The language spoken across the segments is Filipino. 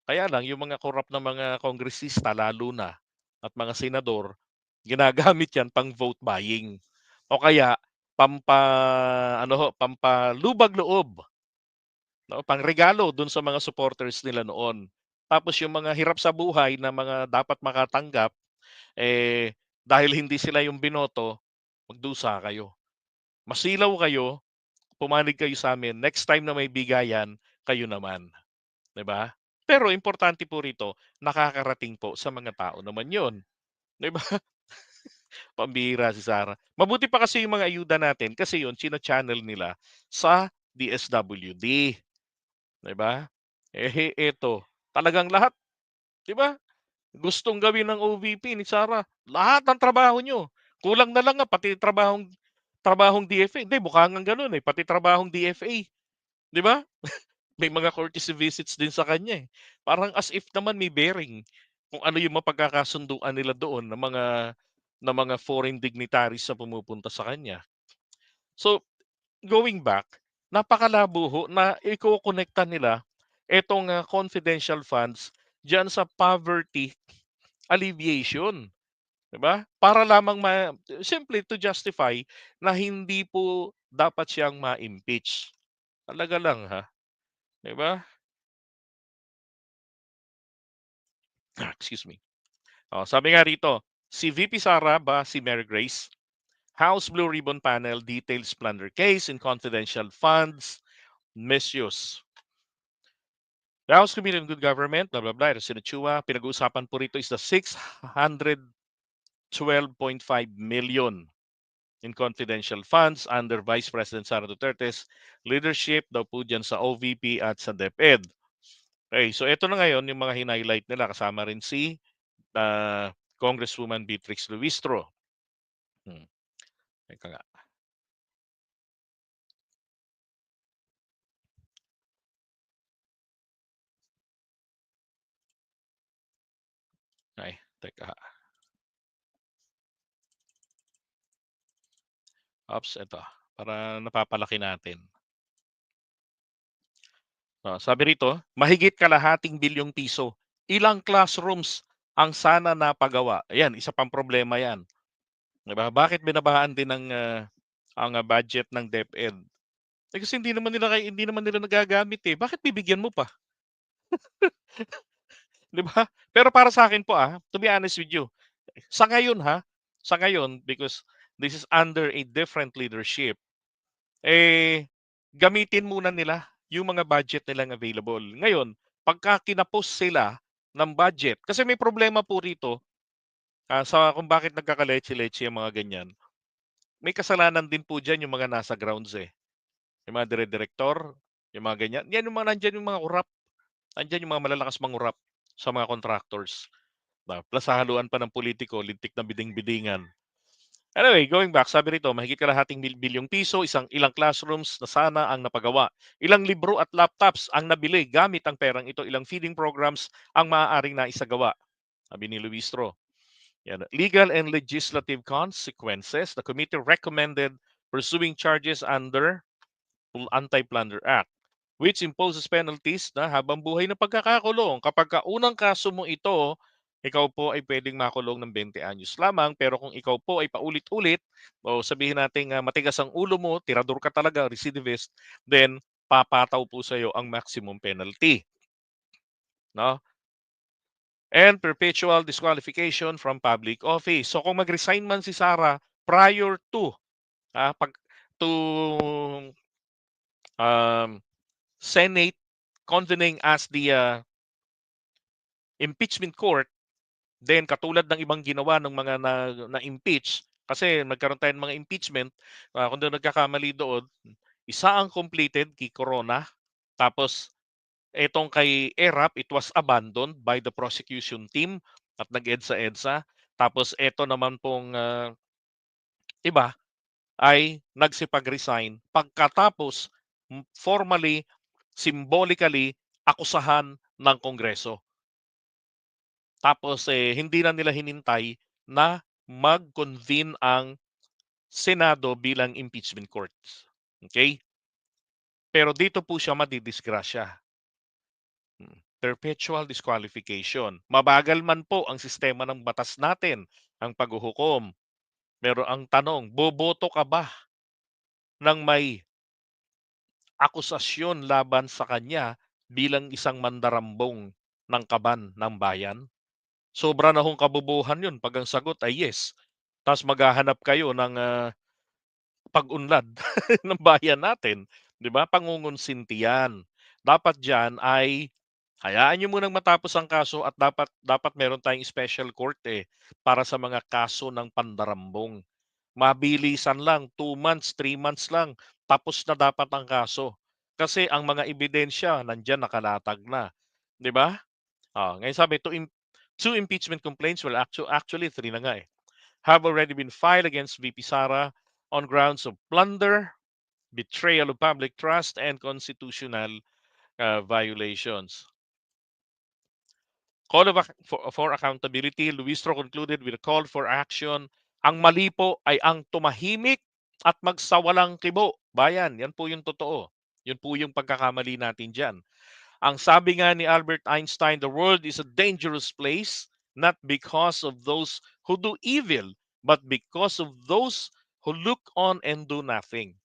Kaya lang yung mga corrupt na mga kongresista lalo na at mga senador, ginagamit 'yan pang vote buying o kaya pampa-ano ho, pampalubag-loob, 'no, pangregalo dun sa mga supporters nila noon. Tapos yung mga hirap sa buhay na mga dapat makatanggap, dahil hindi sila yung binoto, magdusa kayo. Masilaw kayo, pumanig kayo sa'min, next time na may bigayan, kayo naman, 'di ba? Pero importante po rito, nakakarating po sa mga tao naman 'yon, 'di ba? Pambihira si Sarah. Mabuti pa kasi yung mga ayuda natin kasi 'yun china-channel nila sa DSWD, 'di ba? Eto, talagang lahat, 'di ba? Gustong gawin ng OVP ni Sarah, lahat ng trabaho niyo. Kulang na lang nga pati trabahong DFA, hindi mukha ngang gano'n, pati trabahong DFA, 'di ba? May mga courtesy visits din sa kanya, eh. Parang as if naman may bearing kung ano yung mapagkakasunduan nila doon ng mga foreign dignitaries na pumupunta sa kanya. So, going back, napakalabo ho na ikokonekta nila itong, confidential funds diyan sa poverty alleviation, 'di ba? Para lamang simply to justify na hindi po dapat siyang ma-impeach. Talaga lang, ha, 'di ba? Excuse me. Oh, sabi nga rito, si VP Sara ba si Mary Grace? House Blue Ribbon Panel details plunder case in confidential funds misuse. The House Committee on Good Government, blah, blah, blah, ito sinachua, pinag-uusapan po rito is the 612.5 million in confidential funds under Vice President Sara Duterte's leadership daw po dyan sa OVP at sa DepEd. Okay, so ito na ngayon yung mga hinighlight nila kasama rin si Congresswoman Beatrix Luistro. Hmm. Teka nga. Ay, teka. Ops, ito. Para napapalaki natin. Sabi rito, mahigit kalahating bilyong piso. Ilang classrooms ang sana napagawa? Ayan, isa pang problema yan. Diba? Bakit binabahaan din ang budget ng DepEd? Kasi hindi naman nila nagagamit eh. Bakit bibigyan mo pa? 'Di ba? Pero para sa akin po to be honest with you, sa ngayon sa ngayon because this is under a different leadership, eh, gamitin muna nila yung mga budget nilang available. Ngayon, pagka kinapos sila ng budget, kasi may problema po rito sa kung bakit nagkakaletse-letse yung mga ganyan. May kasalanan din po dyan yung mga nasa grounds eh. Yung mga dire-direktor, yung mga ganyan. Yan yung mga nandyan yung mga urap. Nandyan yung mga malalakas mangurap sa mga contractors. Plus hahaluan pa ng politiko, lintik na biding-bidingan. Anyway, going back, sabi rito, mahigit kalahating bilyong piso, ilang classrooms na sana ang napagawa. Ilang libro at laptops ang nabili gamit ang perang ito. Ilang feeding programs ang maaaring naisagawa. Sabi ni Luistro. Yan. Legal and legislative consequences. The committee recommended pursuing charges under Anti-Plunder Act, which imposes penalties na habang buhay na pagkakakulong. Kapag unang kaso mo ito, ikaw po ay pwedeng makulong ng 20 anyos lamang. Pero kung ikaw po ay paulit-ulit, o sabihin natin matigas ang ulo mo, tirador ka talaga, recidivist, then papataw po sa iyo ang maximum penalty. No? And perpetual disqualification from public office. So kung mag-resign man si Sara prior to pag to um, Senate convening as the impeachment court, then katulad ng ibang ginawa ng mga na-impeach, kasi nagkaroon tayo ng mga impeachment, kung doon nagkakamali doon, isa ang completed kay Corona, tapos etong kay ERAP, it was abandoned by the prosecution team at nag-EDSA-EDSA. Tapos eto naman pong iba ay nagsipag-resign pagkatapos formally, symbolically, akusahan ng Kongreso. Tapos hindi na nila hinintay na mag-convene ang Senado bilang impeachment court. Okay? Pero dito po siya madidisgrasya. perpetual disqualification. Mabagal man po ang sistema ng batas natin, ang paghuhukom. Pero ang tanong, boboto ka ba ng may akusasyon laban sa kanya bilang isang mandarambong ng kaban ng bayan? Sobra na hong kabobohan yun pag ang sagot ay yes. Tapos maghahanap kayo ng pag-unlad ng bayan natin, 'di ba? Pangungunsinti 'yan. Dapat diyan ay hayaan niyo munang matapos ang kaso at dapat dapat meron tayong special court para sa mga kaso ng pandarambong. Mabilisan lang, 2 months, 3 months lang, tapos na dapat ang kaso. Kasi ang mga ebidensya nandiyan nakalatag na, 'di ba? Ngayon sabi two impeachment complaints, well actually three na nga have already been filed against VP Sara on grounds of plunder, betrayal of public trust, and constitutional violations. Call for accountability, Luistro concluded with a call for action. Ang mali po ay ang tumahimik at magsawalang kibo. Bayan, yan po yung totoo. Yun po yung pagkakamali natin dyan. Ang sabi nga ni Albert Einstein, the world is a dangerous place, not because of those who do evil, but because of those who look on and do nothing.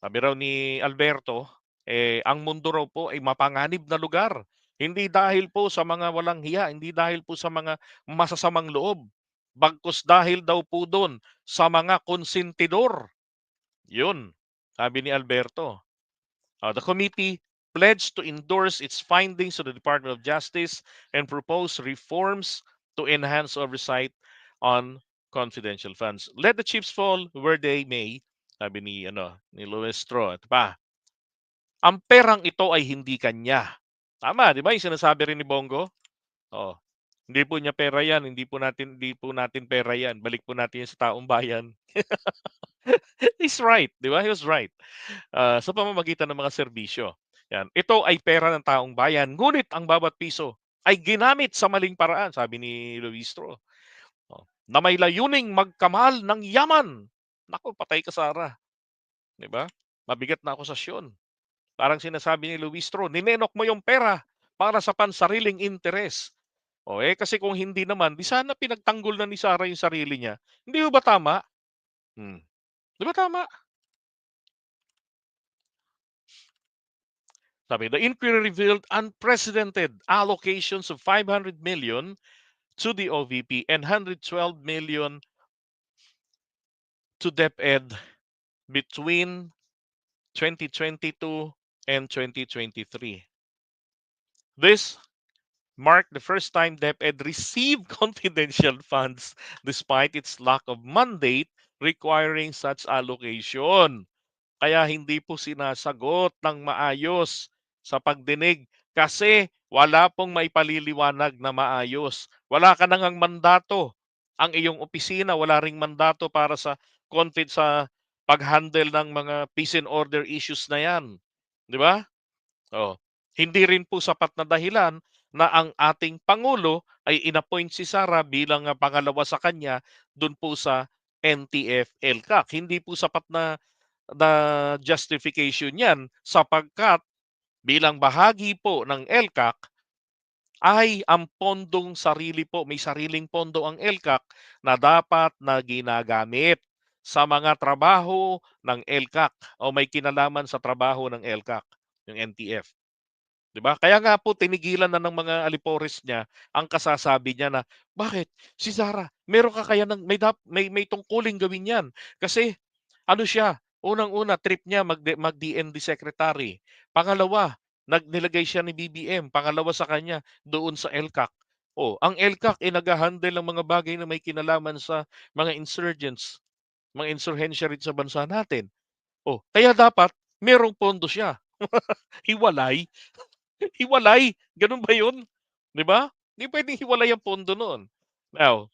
Sabi raw ni Alberto, ang mundo raw po ay mapanganib na lugar. Hindi dahil po sa mga walang hiya, hindi dahil po sa mga masasamang loob. Bagkus dahil daw po doon sa mga konsentidor. Yun, sabi ni Alberto. The committee pledged to endorse its findings to the Department of Justice and propose reforms to enhance oversight on confidential funds. Let the chips fall where they may, sabi ni Luestro. At pa, ang perang ito ay hindi kanya. Tama, di ba? Yung sinasabi rin ni Bongo. Oh, hindi po niya pera yan, hindi po natin pera yan. Balik po natin yan sa taong bayan. He's right, di ba? He was right. Sa pamamagitan ng mga serbisyo. Yan. Ito ay pera ng taong bayan, ngunit ang bawat piso ay ginamit sa maling paraan, sabi ni Luistro. Na may layuning magkamal ng yaman. Naku, patay ka Sara. Di ba? Mabigat na akusasyon. Parang sinasabi ni Luistro, ninenok mo yung pera para sa pansariling interes. Kasi kung hindi naman, di sana pinagtanggol na ni Sara yung sarili niya. Hindi ba tama? Hmm. Di ba tama? Sabi, the inquiry revealed unprecedented allocations of 500 million to the OVP and 112 million to DepEd between 2022 and 2023. This marked the first time DepEd received confidential funds despite its lack of mandate requiring such allocation. Kaya hindi po sinasagot ng maayos sa pagdinig kasi wala pong maipaliliwanag na maayos. Wala ka nang mandato. Ang iyong opisina wala ring mandato para sa pag-handle ng mga peace and order issues na 'yan. 'Di ba? Oh. Hindi rin po sapat na dahilan na ang ating pangulo ay inappoint si Sara bilang pangalawa sa kanya doon po sa NTF-ELCAC. Hindi po sapat na justification 'yan sapagkat bilang bahagi po ng ELCAC ay ang pondong sarili po, may sariling pondo ang ELCAC na dapat na ginagamit sa mga trabaho ng ELCAC o may kinalaman sa trabaho ng ELCAC, yung NTF. 'Di ba? Kaya nga po tinigilan na ng mga alipores niya ang kasasabi niya na, "Bakit? Si Sara, meron ka kaya ng may tungkulin gawin 'yan." Kasi ano siya, unang-una trip niya mag-DND secretary. Pangalawa, nilagay siya ni BBM, pangalawa sa kanya doon sa ELCAC. Ang ELCAC ay nagha-handle ng mga bagay na may kinalaman sa mga insurgents, mga insurhensya rin sa bansa natin. Kaya dapat merong pondo siya. Hiwalay. Hiwalay, gano'n ba 'yun? 'Di ba? Hindi puwedeng hiwalay ang pondo noon. Now,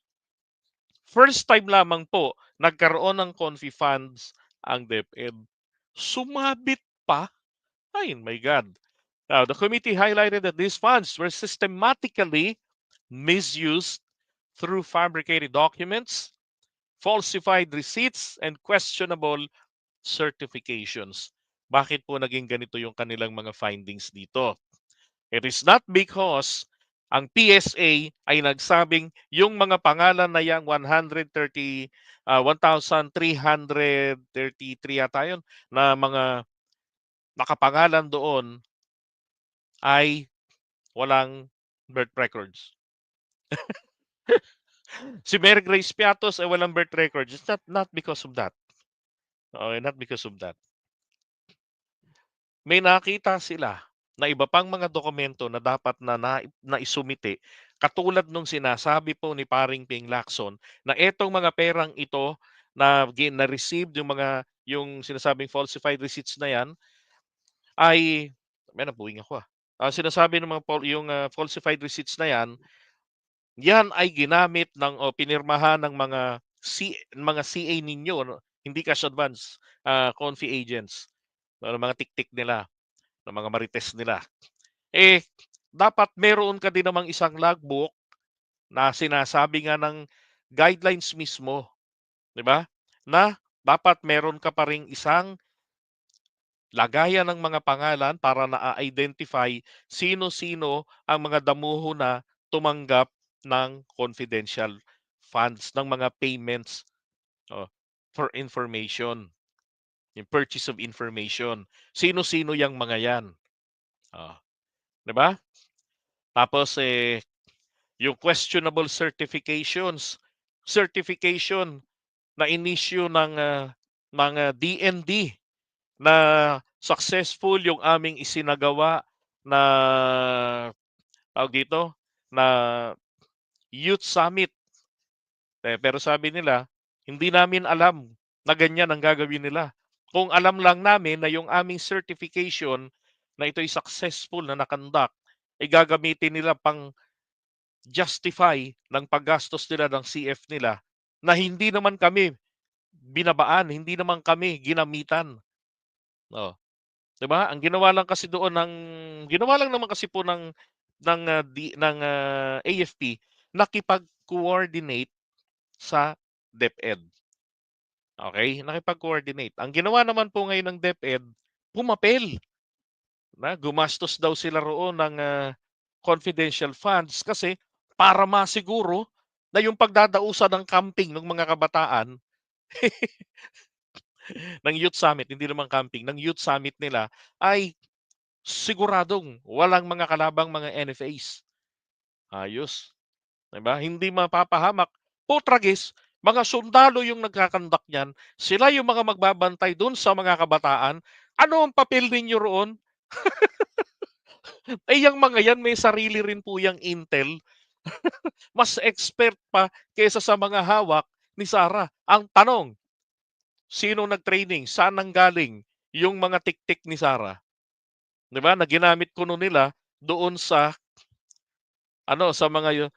first time lamang po nagkaroon ng confi funds ang DepEd. Sumabit pa? Ay my God. Now, the committee highlighted that these funds were systematically misused through fabricated documents, falsified receipts, and questionable certifications. Bakit po naging ganito yung kanilang mga findings dito? It is not because ang PSA ay nagsabing yung mga pangalan na yang 1,333 yata yun, na mga nakapangalan doon ay walang birth records. Si Mary Grace Piatos ay walang birth records. It's not because of that. Okay, not because of that. May nakita sila na iba pang mga dokumento na dapat naisumite, katulad nung sinasabi po ni paring Ping Lacson na etong mga perang ito na-receive yung sinasabing falsified receipts na yan ay may nabuwing ako. Sinasabi ng falsified receipts na yan ay ginamit o pinirmahan ng mga CA ninyo, no? Hindi cash advance, confi agents, mga tiktik nila, ng mga marites nila. Dapat meron ka din namang isang logbook na sinasabi nga ng guidelines mismo, 'di ba? Na dapat meron ka pa ring isang lagayan ng mga pangalan para na-identify sino-sino ang mga damuho na tumanggap ng confidential funds, ng mga payments, oh, for information, yung purchase of information. Sino-sino yang mga yan? Oh, 'di ba? Tapos yung questionable certification na inisyu ng mga DND na successful yung aming isinagawa na tawag dito na youth summit. Pero sabi nila, hindi namin alam na ganyan ang gagawin nila. Kung alam lang namin na yung aming certification na ito'y successful na nakandak, ay gagamitin nila pang justify ng paggastos nila ng CF nila na hindi naman kami binabaan, hindi naman kami ginamitan. Oh, 'di ba? Ang ginawa lang naman kasi po ng AFP, nakipag-coordinate sa DepEd. Okay? Nakipag-coordinate. Ang ginawa naman po ngayon ng DepEd, pumapel na gumastos daw sila roon ng confidential funds kasi para masiguro na yung pagdadausan ng camping ng mga kabataan ng Youth Summit, hindi naman camping, ng Youth Summit nila ay siguradong walang mga kalabang mga NFAs. Ayos. 'Di ba? Hindi mapapahamak. Putragis, mga sundalo yung nagkakandak niyan. Sila yung mga magbabantay doon sa mga kabataan. Ano ang papel ninyo roon? Yung mga yan may sarili rin po yung intel. Mas expert pa kaysa sa mga hawak ni Sarah. Ang tanong, sino nag-training? Saan nanggaling yung mga tiktik ni Sarah? 'Di ba? Na ginamit kuno nila doon sa mga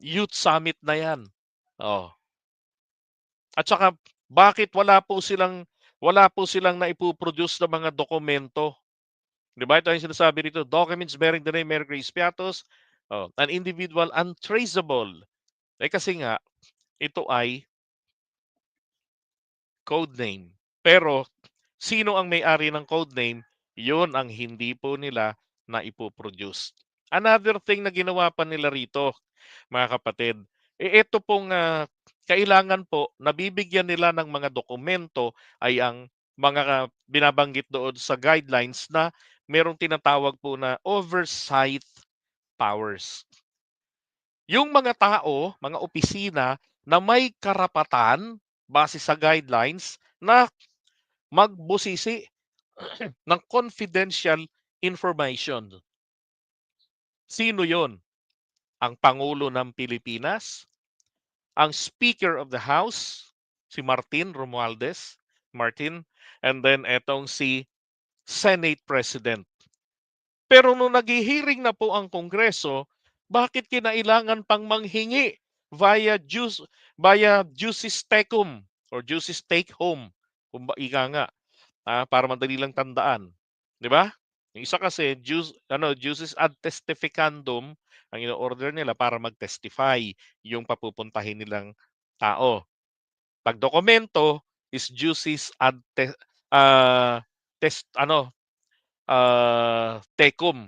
youth summit na 'yan. Oh. At saka bakit wala po silang naipo-produce na mga dokumento? 'Di ba? Ito yung sinasabi dito, documents bearing the name Mary Grace Piatos, an individual untraceable. Kasi nga ito ay code name. Pero sino ang may-ari ng code name? 'Yun ang hindi po nila naipo-produce. Another thing na ginawa pa nila rito, mga kapatid, ito pong kailangan po nabibigyan nila ng mga dokumento ay ang mga binabanggit doon sa guidelines na merong tinatawag po na oversight powers. Yung mga tao, mga opisina na may karapatan base sa guidelines na magbusisi ng confidential information. Sino yon? Ang Pangulo ng Pilipinas, ang Speaker of the House, si Martin Romualdez, and then etong si Senate President. Pero nung naghihiring na po ang Kongreso, bakit kinailangan pang manghingi via jusis tecum or jusis take home? Kung ika nga, para madali lang tandaan. 'Di ba? Yung isa kasi jusis ad testificandum ang ino-order nila para mag-testify yung papupuntahin nilang tao. Pag dokumento is jusis ad tecum,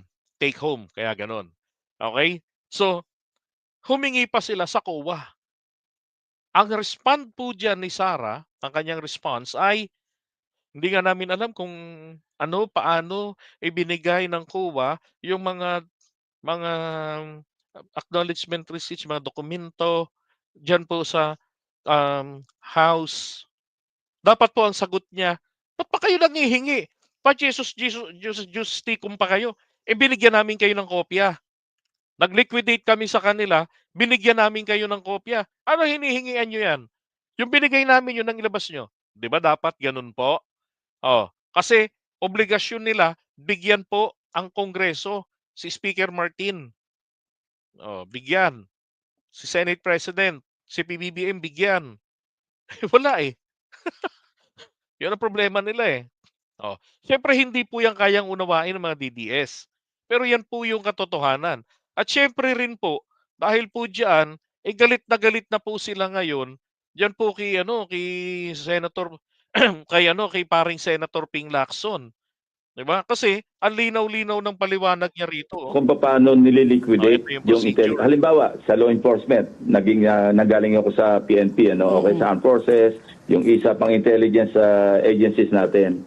take home, kaya gano'n. Okay? So, humingi pa sila sa COA. Ang respond po diyan ni Sarah, ang kanyang response ay, "Hindi nga namin alam kung ano, paano ibinigay ng COA yung mga acknowledgement receipts, mga dokumento diyan po sa, house." Dapat po ang sagot niya, "Ba't pa kayo nanghihingi? Pa-Jesus-Jesus Justicum pa kayo, eh, binigyan namin kayo ng kopya. Nag-liquidate kami sa kanila, binigyan namin kayo ng kopya. Ano hinihingian niyo 'yan? Yung binigay namin, yun ang ilabas niyo." 'Di ba dapat gano'n po? Oh, kasi obligasyon nila bigyan po ang Kongreso, si Speaker Martin, oh, bigyan. Si Senate President, si PBBM bigyan. Eh, wala, eh. Yun ang problema nila, eh. Oh, siyempre hindi po 'yan kayang unawain ng mga DDS. Pero 'yan po yung katotohanan. At siyempre rin po, dahil po diyan, eh, galit na po sila ngayon diyan po kay ano, kay Senator kay paring Senator Ping Lacson, 'di ba? Kasi ang linaw-linaw ng paliwanag niya rito, oh. Kung paano Oh, ito nililiquidate yung yung procedure. halimbawa sa law enforcement, nanggaling ako sa PNP, okay, sa armed forces, yung isa pang intelligence agencies natin.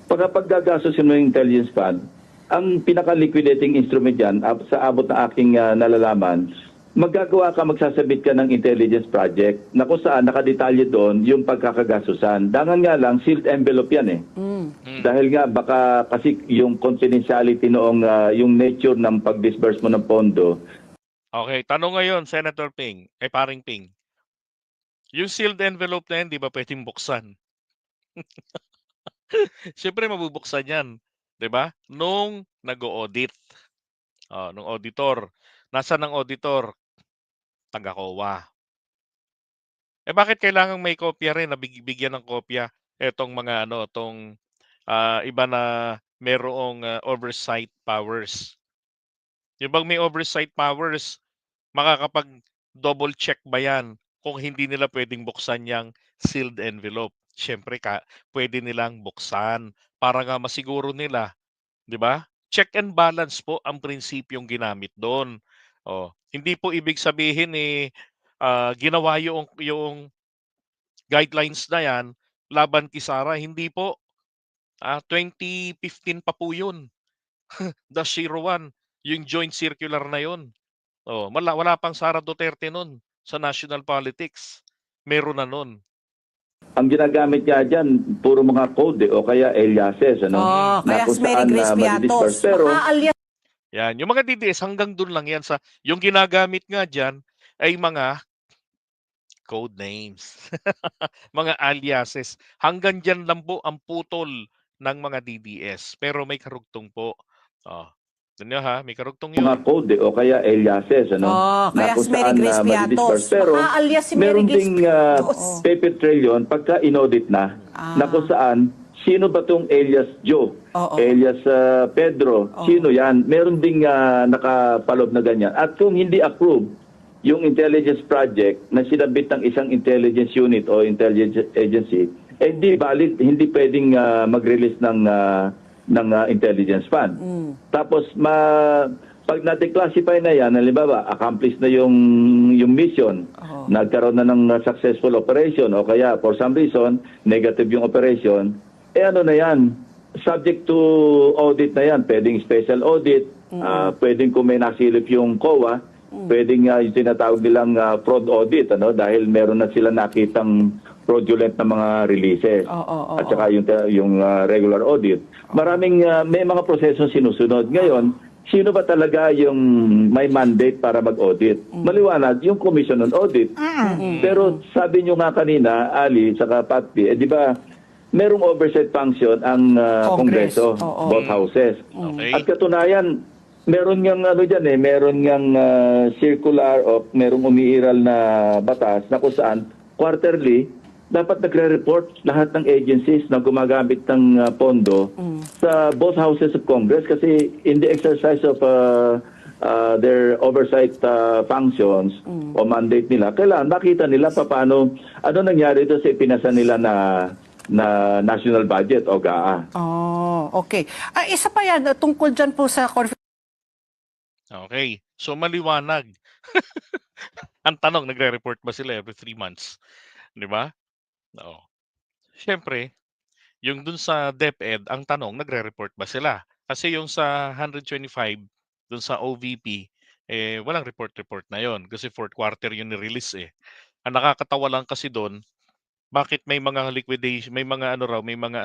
Pagkapag gagastusin mo yung intelligence fund, ang pinaka-liquidating instrument yan, sa abot na aking nalalaman, magsasabit ka ng intelligence project na kung saan nakadetalye doon yung pagkakagastusan. Dangan nga lang, sealed envelope yan eh. Dahil nga baka kasi yung confidentiality noong yung nature ng pag-disburse mo ng pondo. Okay, tanong ngayon, Senator Ping, paring Ping. Yung sealed envelope na yan, 'di ba pwedeng buksan? Siyempre mabubuksan 'yan, 'di ba? Nung nag-o-audit, nung auditor. Nasaan ang auditor? Taga-COA. Eh, bakit kailangang may kopya rin na bigyan ng kopya etong mga ano, 'tong, iba na merong, oversight powers? Yung bang may oversight powers, makakapag-double check ba 'yan kung hindi nila puwedeng buksan yang sealed envelope? Siyempre puwede nilang buksan para nga masiguro nila, 'di ba? Check and balance po ang prinsipyong ginamit do'n. Oh, hindi po ibig sabihin, eh, ginawa yung guidelines na 'yan laban kay Sara, hindi po. 2015 pa po 'yun, -01, yung joint circular na 'yun. Oh, wala pang Sara Duterte nun sa national politics. Meron na nun. Ang ginagamit niya dyan, puro mga code o kaya aliases, Oh, na kaya kung Mary saan Grace madidisperse. Piatos. Pero Maka-alias Yan, yung mga DDS hanggang dun lang yan sa yung ginagamit nga diyan ay mga code names, mga aliases. Hanggang diyan lang po ang putol ng mga DDS, pero may karugtong po. Oh, tignan niyo ha, may karugtong mga 'yun. code o kaya aliases, Oh, na kaya kung si Mary saan Grace madidisperse. Piatos. Pero Maka-alias si Mary meron Grace ding Piatos. paper trail yun pagka inaudit na, na kung saan sino ba tong alias Joe, Oo. alias Pedro, sino yan? Meron ding nakapalob na ganyan. At kung hindi approve yung intelligence project na sinabit ng isang intelligence unit o intelligence agency, hindi valid, hindi pwedeng mag-release ng intelligence fund. Tapos pag na-declassify na yan, halimbawa, accomplished na yung mission, nagkaroon na ng successful operation o kaya for some reason, negative yung operation, ano na yan, subject to audit na yan. Pwedeng special audit, pwedeng kung may nasilip yung COA, pwedeng yung tinatawag nilang fraud audit, dahil meron na sila nakitang fraudulent na mga releases. At saka yung regular audit. May mga prosesong sinusunod. Ngayon, sino ba talaga yung may mandate para mag-audit? Maliwanag, yung Commission on Audit. Pero sabi nyo nga kanina, Ali, saka Patpi, di ba, merong oversight function ang Kongreso, both houses. Okay. At katunayan, meron ngang meron ngang circular o merong umiiral na batas na kung saan quarterly dapat nagre-report lahat ng agencies na gumagamit ng pondo sa both houses of Congress kasi in the exercise of their oversight functions o mandate nila, kailangan makita nila paano, ano nangyari doon sa ipinasa nila na national budget o GAA. Oh, okay. Isa pa yan, tungkol dyan po sa Okay, so maliwanag. Ang tanong, nagre-report ba sila every 3 months, 'di ba? Oo. Siyempre, yung dun sa DepEd, ang tanong, nagre-report ba sila? Kasi yung sa 125, dun sa OVP, walang report-report na yon kasi fourth quarter yun ni-release eh. Ang nakakatawa lang kasi dun, bakit may mga liquidation, may mga ano raw, may mga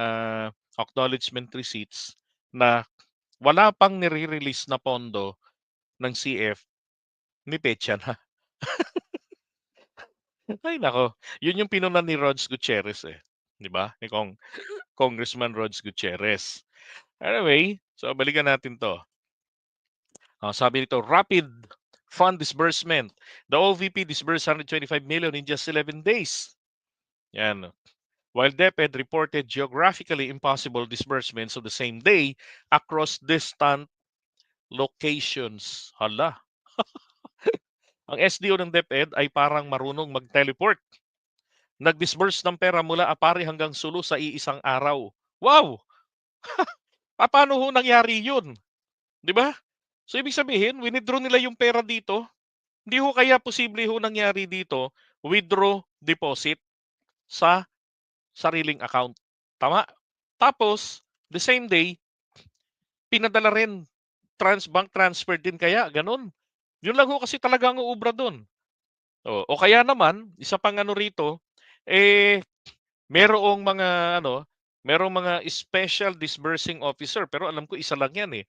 acknowledgement receipts na wala pang nire-release na pondo ng CF, may petsa na. Ay nako, yun yung pinunan ni Rods Gutierrez eh, 'di ba? Ni Congressman Rods Gutierrez. Anyway, so balikan natin 'to. Sabi nito, rapid fund disbursement. The OVP disbursed 125 million in just 11 days. Yan. While DepEd reported geographically impossible disbursements of the same day across distant locations. Hala. Ang SDO ng DepEd ay parang marunong mag-teleport. Nag-disburse ng pera mula Apari hanggang Sulu sa iisang araw. Wow! Paano ho nangyari yun? 'Di ba? So ibig sabihin, winidraw nila yung pera dito. Hindi ho kaya posible ho nangyari dito, withdraw deposit sa sariling account. Tama? Tapos, the same day, pinadala rin bank transfer din kaya, ganun. Yun lang ho kasi talaga ang uubra doon. O kaya naman, isa pang ano rito, eh, merong mga ano, merong mga special disbursing officer, pero alam ko isa lang yan eh.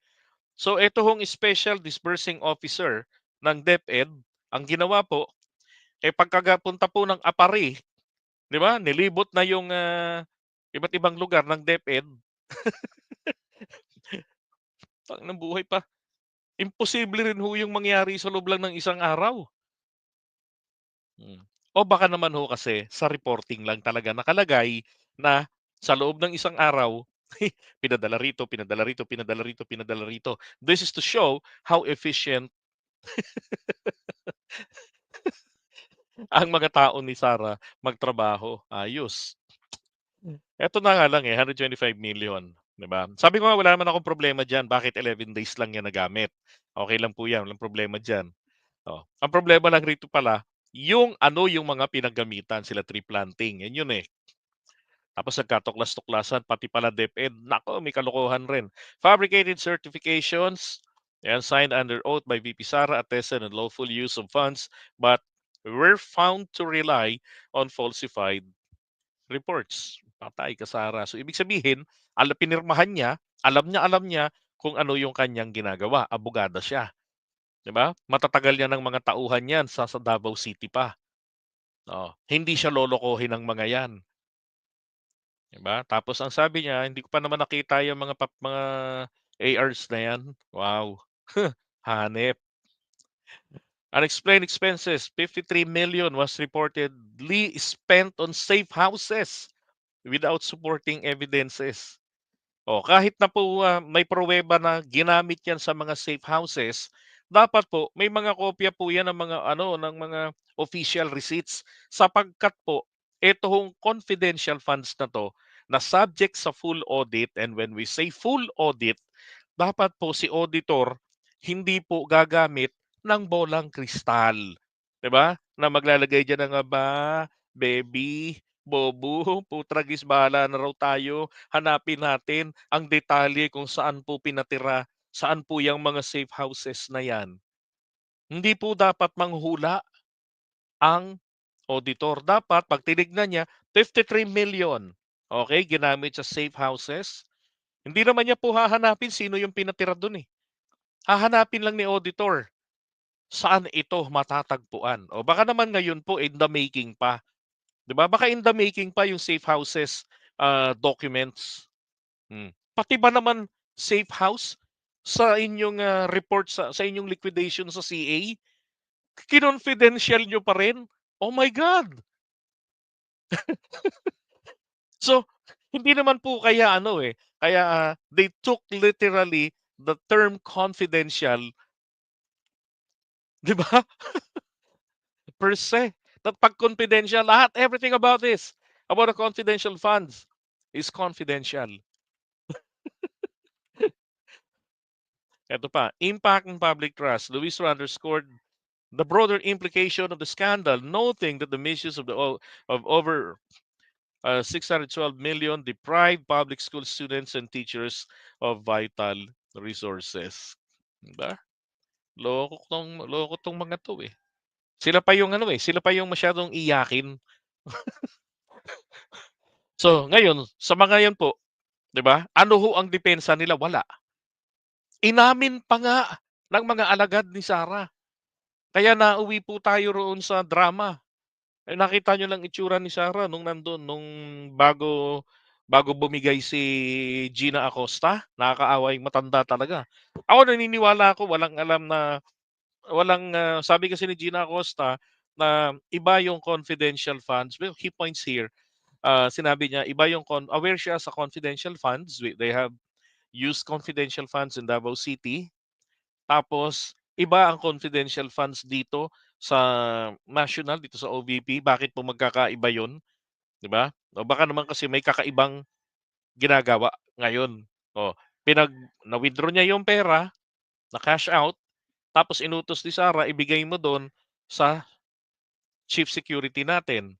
So ito hong special disbursing officer ng DepEd, ang ginawa po, pagkagapunta po ng Apari, 'di ba? Nilibot na yung iba't ibang lugar ng DepEd. Ng buhay pa. Imposible rin ho yung mangyari sa loob lang ng isang araw. Hmm. O baka naman ho kasi sa reporting lang talaga nakalagay na sa loob ng isang araw, pinadala rito, pinadala rito, pinadala rito, pinadala rito. This is to show how efficient ang mga tao ni Sarah magtrabaho. Ayos. Eto na nga lang 125 million, 'di ba? Sabi ko nga wala naman akong problema diyan, bakit 11 days lang niya nagamit. Okay lang po 'yan, walang problema diyan. Oh, ang problema lang rito pala, yung ano yung mga pinagamitan, sila tree planting, 'yan yun eh. Tapos nagkatuklas-tuklasan, pati pala DepEd, naku may kalokohan rin. Fabricated certifications, yan, signed under oath by VP Sara, attested on lawful use of funds, but were found to rely on falsified reports. Patay ka Sara. So ibig sabihin, pinirmahan niya, alam niya kung ano yung kanyang ginagawa. Abogada siya. 'Di ba? Matatagal niya ng mga tauhan yan sa Davao City pa. Oh, hindi siya lolokohin ng mga yan. 'Di ba? Tapos ang sabi niya, hindi ko pa naman nakita yung mga ARs na yan. Wow. Hanep. Unexplained expenses, 53 million was reportedly spent on safe houses without supporting evidences. Kahit na po may pruweba na ginamit 'yan sa mga safe houses, dapat po may mga kopya po 'yan ng mga ano, ng mga official receipts sapagkat po ito hong confidential funds na 'to na subject sa full audit, and when we say full audit, dapat po si auditor hindi po gagamit ng bolang kristal, 'di ba? Na maglalagay diyan ng, "Aba, baby, bobo, putragis bahala na raw tayo. Hanapin natin ang detalye kung saan po pinatira, saan po yung mga safe houses na yan." Hindi po dapat manghula ang auditor. Dapat 'pag tinignan niya, 53 million, okay, ginamit sa safe houses. Hindi naman niya po hahanapin sino yung pinatira dun, eh. Hahanapin lang ni auditor, saan ito matatagpuan. O baka naman ngayon po in the making pa, 'di ba? Baka in the making pa yung safe houses documents. Pati ba naman safe house sa inyong report sa inyong liquidation sa CA, kinonfidential nyo pa rin? Oh my God! So, hindi naman po kaya ano eh, kaya they took literally the term confidential, 'di ba? Per se. That pag confidential, lahat, everything about this, about the confidential funds is confidential. Ito pa, impact on public trust. Luistro underscored the broader implication of the scandal, noting that the misuse of over 612 million deprived public school students and teachers of vital resources. Diba? Loko tong mga to eh. Sila pa yung ano eh, sila pa yung masyadong iyakin. So, ngayon, sa mga yan po, 'di ba? Ano ho ang depensa nila? Wala. Inamin pa nga ng mga alagad ni Sarah. Kaya nauwi po tayo roon sa drama. Eh, nakita niyo lang itsura ni Sarah nung nandun, nung bago bago bumigay si Gina Acosta. Nakakaawa yung matanda talaga. Ako naniniwala ako walang alam na sabi kasi ni Gina Acosta na iba yung confidential funds. Well, key points here. Sinabi niya iba yung aware siya sa confidential funds. They have used confidential funds in Davao City. Tapos iba ang confidential funds dito sa national, dito sa OVP. Bakit po magkakaiba 'yun, 'di ba? O baka naman kasi may kakaibang ginagawa ngayon. O na-withdraw niya yung pera, na-cash out, tapos inutos ni Sarah ibigay mo do'n sa chief security natin.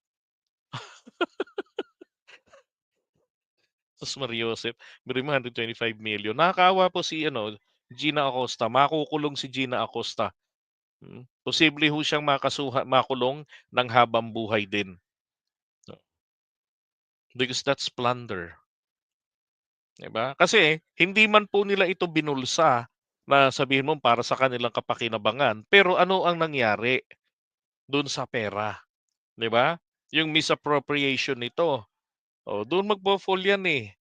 Sus Mariosep, biruin mo 125 million. Nakakaawa po si ano, Gina Acosta. Makukulong si Gina Acosta. Posible ho siyang makulong ng habang-buhay din. Because that's plunder, 'di ba? Kasi hindi man po nila ito binulsa na sabihin mo para sa kanilang kapakinabangan, pero ano ang nangyari dun sa pera, 'di ba? Yung misappropriation nito, dun magfo-fall yan, eh.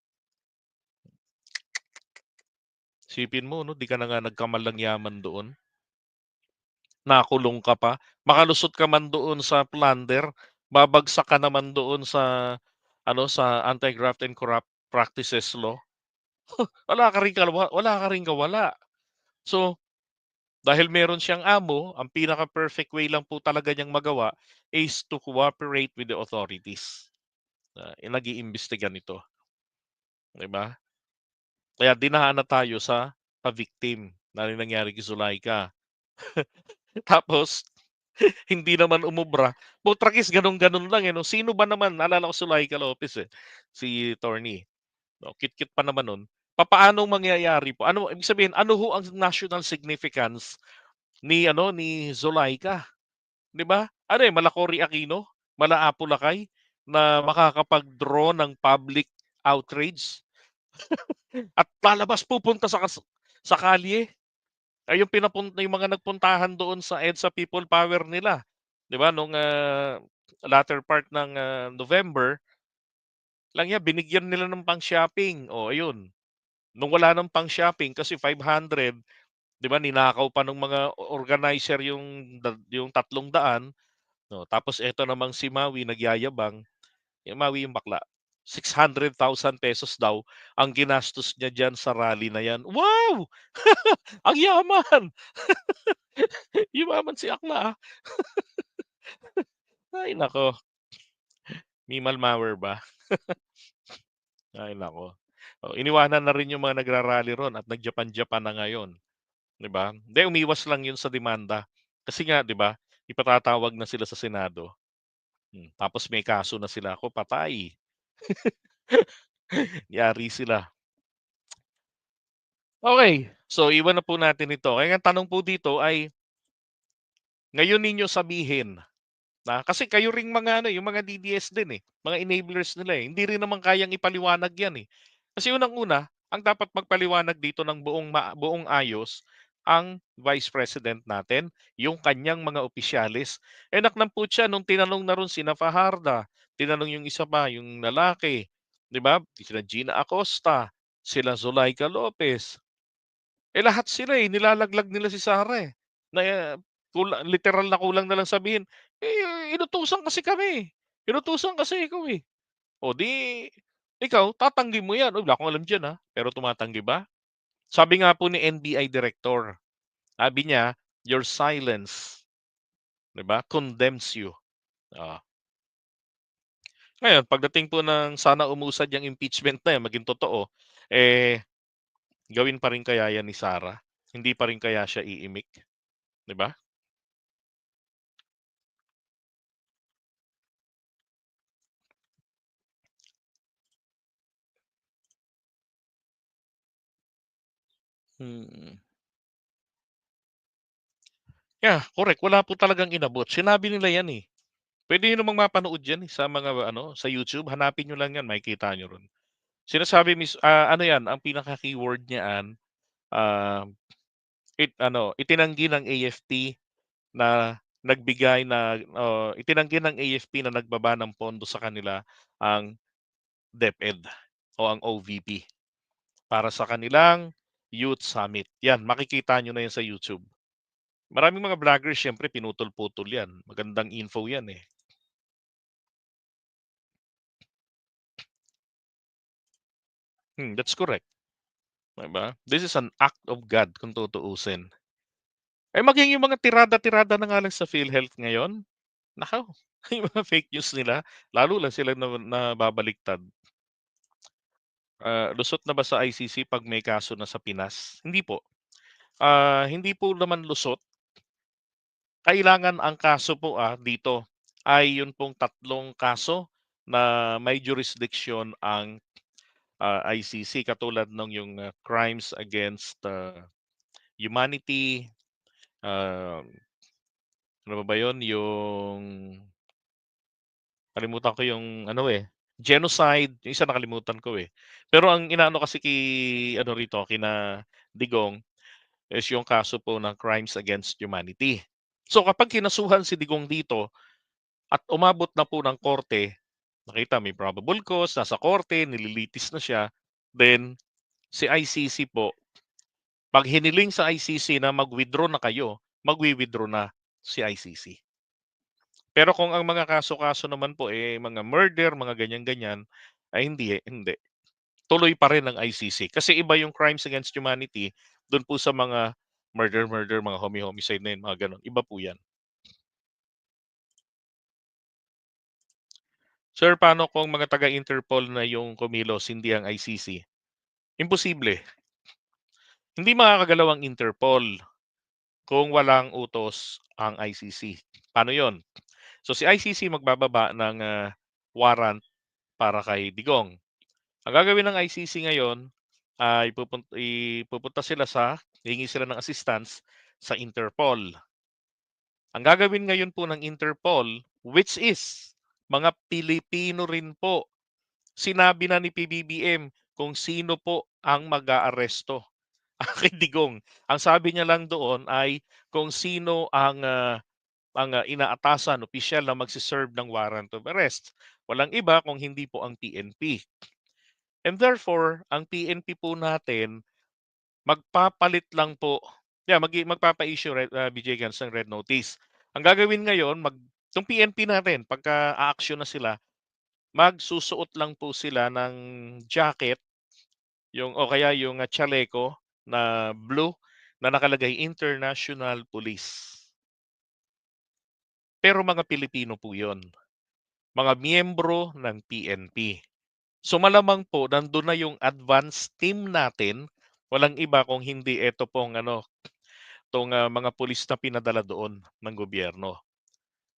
Isipin mo 'no, 'di ka na nga nagkamalang yaman doon, nakulong ka pa, makalusot ka man doon sa plunder, babagsak ka naman doon sa ano, sa Anti-Graft and Corrupt Practices Law. Wala ka ring kawala. So, dahil meron siyang amo, ang pinaka-perfect way lang po talaga niyang magawa is to cooperate with the authorities. Nag-iimbestiga nito, 'di ba? Kaya dinaan na tayo sa pa-victim na rin nangyari kay Zuleika. Tapos hindi naman umubra. Putragis gano'n-gano'n lang, eh, 'no? Sino ba naman naalala ko Zuleika Lopez, eh, si attorney, 'no, cute-cute pa naman nun. Papaanong mangyayari po ano ibig sabihin, ano ho ang national significance ni ano, ni Zuleika, 'di ba? Ano, eh, mala Cory Aquino, mala Apo Lakay na makakapag-draw ng public outrage at lalabas pupunta sa kalye. Ay yung mga nagpuntahan doon sa EDSA People Power nila, 'di ba nung, latter part ng, November, lang yan binigyan nila ng pang-shopping, oh, ayun. Nung wala ng pang-shopping kasi 500, 'di ba ninakaw pa ng mga organizer yung 300, no, tapos eto namang si Maui nagyayabang, yung Maui yung bakla, 600,000 pesos daw ang ginastos niya diyan sa rally na yan. Wow! Ang yaman! Yumaman si akla, ah. Ay naku, Mimal Mauer ba? Ay naku. Iniwanan na rin yung mga nagra-rally ron at nag-Japan-Japan na ngayon, 'di ba? Hindi, umiwas lang yun sa demanda. Kasi nga 'di ba, ipatatawag na sila sa Senado, tapos may kaso na sila, ako patay. Yari sila. Okay, so iwan na po natin ito. Kaya ang tanong po dito ay, ngayon ninyo sabihin na kasi kayo ring mga ano, yung mga DDS din, eh, mga enablers nila, eh. Hindi rin naman kayang ipaliwanag 'yan, eh. Kasi unang-una, ang dapat magpaliwanag dito ng buong ayos ang Vice President natin, yung kanyang mga opisyales. Eh, naknamputya nung tinanong na ron sina Fajardo, tinanong yung isa pa, yung lalaki, 'di ba? Sila Gina Acosta, sila Zuleika Lopez. Eh, lahat sila, eh, nilalaglag nila si Sara, eh, na, literal na kulang na lang sabihin, "Eh, inutusan kasi kami, inutusan kasi ikaw, eh." O 'di ikaw tatanggi mo 'yan, "Uy, wala akong alam diyan, pero tumatanggi ba? Sabi nga po ni NBI director, sabi niya, "Your silence," 'di ba, "condemns you." Oo. Ngayon pagdating po ng sana umusad yang impeachment na 'yan maging totoo, eh, gawin pa rin kaya 'yan ni Sara? Hindi pa rin kaya siya iimik, 'di ba? Mm. Yeah, correct. Wala po talagang inabot. Sinabi nila 'yan, eh. Puwede niyo namang mapanood 'yan, eh, sa mga ano, sa YouTube. Hanapin niyo lang 'yan, makikita niyo ro'n. Sinasabi ano 'yan, ang pinaka-keyword niyaan, ah, itinanggi ng AFP na nagbigay itinanggi ng AFP na nagbaba ng pondo sa kanila ang DepEd o ang OVP para sa kanilang Youth Summit. 'Yan, makikita niyo na 'yan sa YouTube. Maraming mga vloggers siyempre pinutol-putol 'yan. Magandang info 'yan, eh. That's correct, 'di ba? This is an act of God kung tutuusin. Eh, maging yung mga tirada-tirada na nga lang sa PhilHealth ngayon, naku, yung mga fake news nila, lalo lang sila nababaliktad. Lusot na ba sa ICC 'pag may kaso na sa Pinas? Hindi po. Hindi po naman lusot. Kailangan ang kaso po, dito ay yun pong tatlong kaso na may jurisdiction ang, ICC katulad ng yung, crimes against, humanity, um, ano pa ba yun, yung kalimutan ko yung ano, eh, genocide, yung isa nakalimutan ko, eh. Pero ang inaano kasi ano rito, kina Digong is yung kaso po ng crimes against humanity. So, kapag kinasuhan si Digong dito at umabot na po ng korte, nakita may probable cause, nasa korte, nililitis na siya, then si ICC po, 'pag hiniling sa ICC na mag-withdraw na kayo, magwi-withdraw na si ICC. Pero kung ang mga kaso-kaso naman po, eh, mga murder, mga ganyan-ganyan, ay hindi. Tuloy pa rin ang ICC. Kasi iba yung crimes against humanity dun po sa mga murder, mga homicide na yun, mga gano'n. Iba po yan. Sir, paano kung mga taga-Interpol na yung kumilos, hindi ang ICC? Imposible. Hindi makakagalaw ang Interpol kung walang utos ang ICC. Paano yon? So si ICC magbababa ng warrant para kay Digong. Ang gagawin ng ICC ngayon ay pupunta sila hihingi sila ng assistance sa Interpol. Ang gagawin ngayon po ng Interpol, which is mga Pilipino rin po, sinabi na ni PBBM kung sino po ang mag-aaresto kay Digong. Ang sabi niya lang doon ay kung sino ang inaatasan, opisyal na magse-serve ng warrant of arrest. Walang iba kung hindi po ang PNP. And therefore, ang PNP po natin, magpapalit lang po, magpapa-issue BJ Gans ng red notice. Ang gagawin ngayon, 'tong PNP natin, pagka aaksyon na sila, magsusuot lang po sila ng jacket, o kaya yung chaleco na blue na nakalagay International Police. Pero mga Pilipino po 'yon, mga miyembro ng PNP. So malamang po nandun na yung advance team natin, walang iba kung hindi eto pong 'tong, mga pulis na pinadala doon ng gobyerno.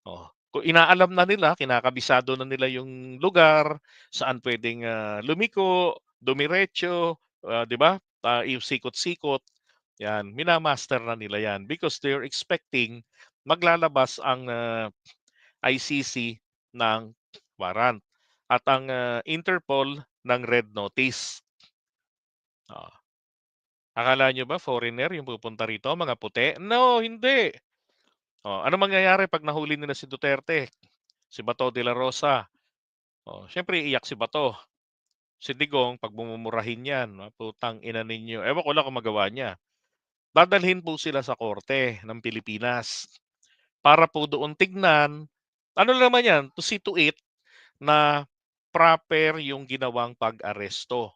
Oh, kung inaalam na nila, kinakabisado na nila yung lugar, saan puwedeng, lumiko, dumiretso, 'di ba? Yung sikot-sikot, 'yan, mina-master na nila 'yan because they're expecting maglalabas ang, ICC ng warrant at ang, Interpol ng red notice. Oo. Akala niyo ba foreigner yung pupunta rito, mga puti? No, hindi. Oh, ano mangyayari 'pag nahuli nila si Duterte, si Bato de la Rosa? Oh, siyempre iiyak si Bato. Si Digong 'pag mumurahin 'yan, putang ina ninyo. Ewan ko lang kung magawa niya. Dadalhin po sila sa korte ng Pilipinas para po doon tignan, ano lang naman 'yan, to see to it na proper yung ginawang pag-aresto.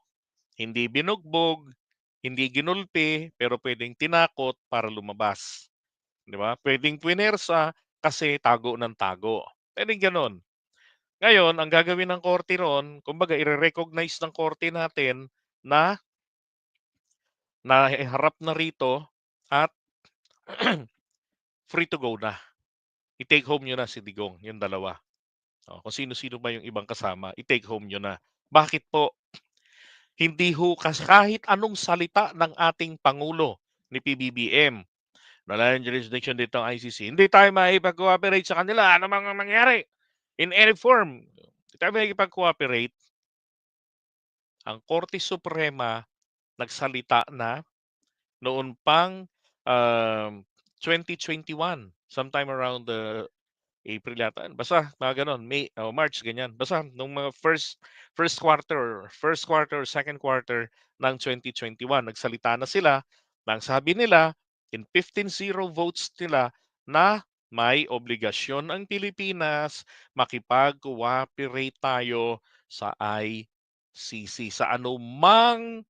Hindi binugbog, hindi ginulpi, pero puwedeng tinakot para lumabas, 'di ba? Puwedeng puwersa kasi tago ng tago, puwedeng gano'n. Ngayon, ang gagawin ng korte ro'n, kumbaga ire-recognize ng korte natin na naharap na rito at free to go na. I-take home nyo na si Digong, yung dalawa. Kung sino-sino ba yung ibang kasama, i-take home nyo na. Bakit po? Hindi ho kahit anong salita ng ating Pangulo ni PBBM, wala yung jurisdiction dito ang ICC. Hindi tayo makipag-cooperate sa kanila. Ano mang mangyari? In any form. Hindi tayo makipag-cooperate. Ang Korte Suprema nagsalita na noon pang 2021, sometime around the April yata. Basta mga ganon, May o March ganyan. Basta nung mga first quarter, second quarter ng 2021, nagsalita na sila nang sabi nila in 15-0 votes nila na may obligasyon ang Pilipinas makipag-cooperate tayo sa ICC sa anumang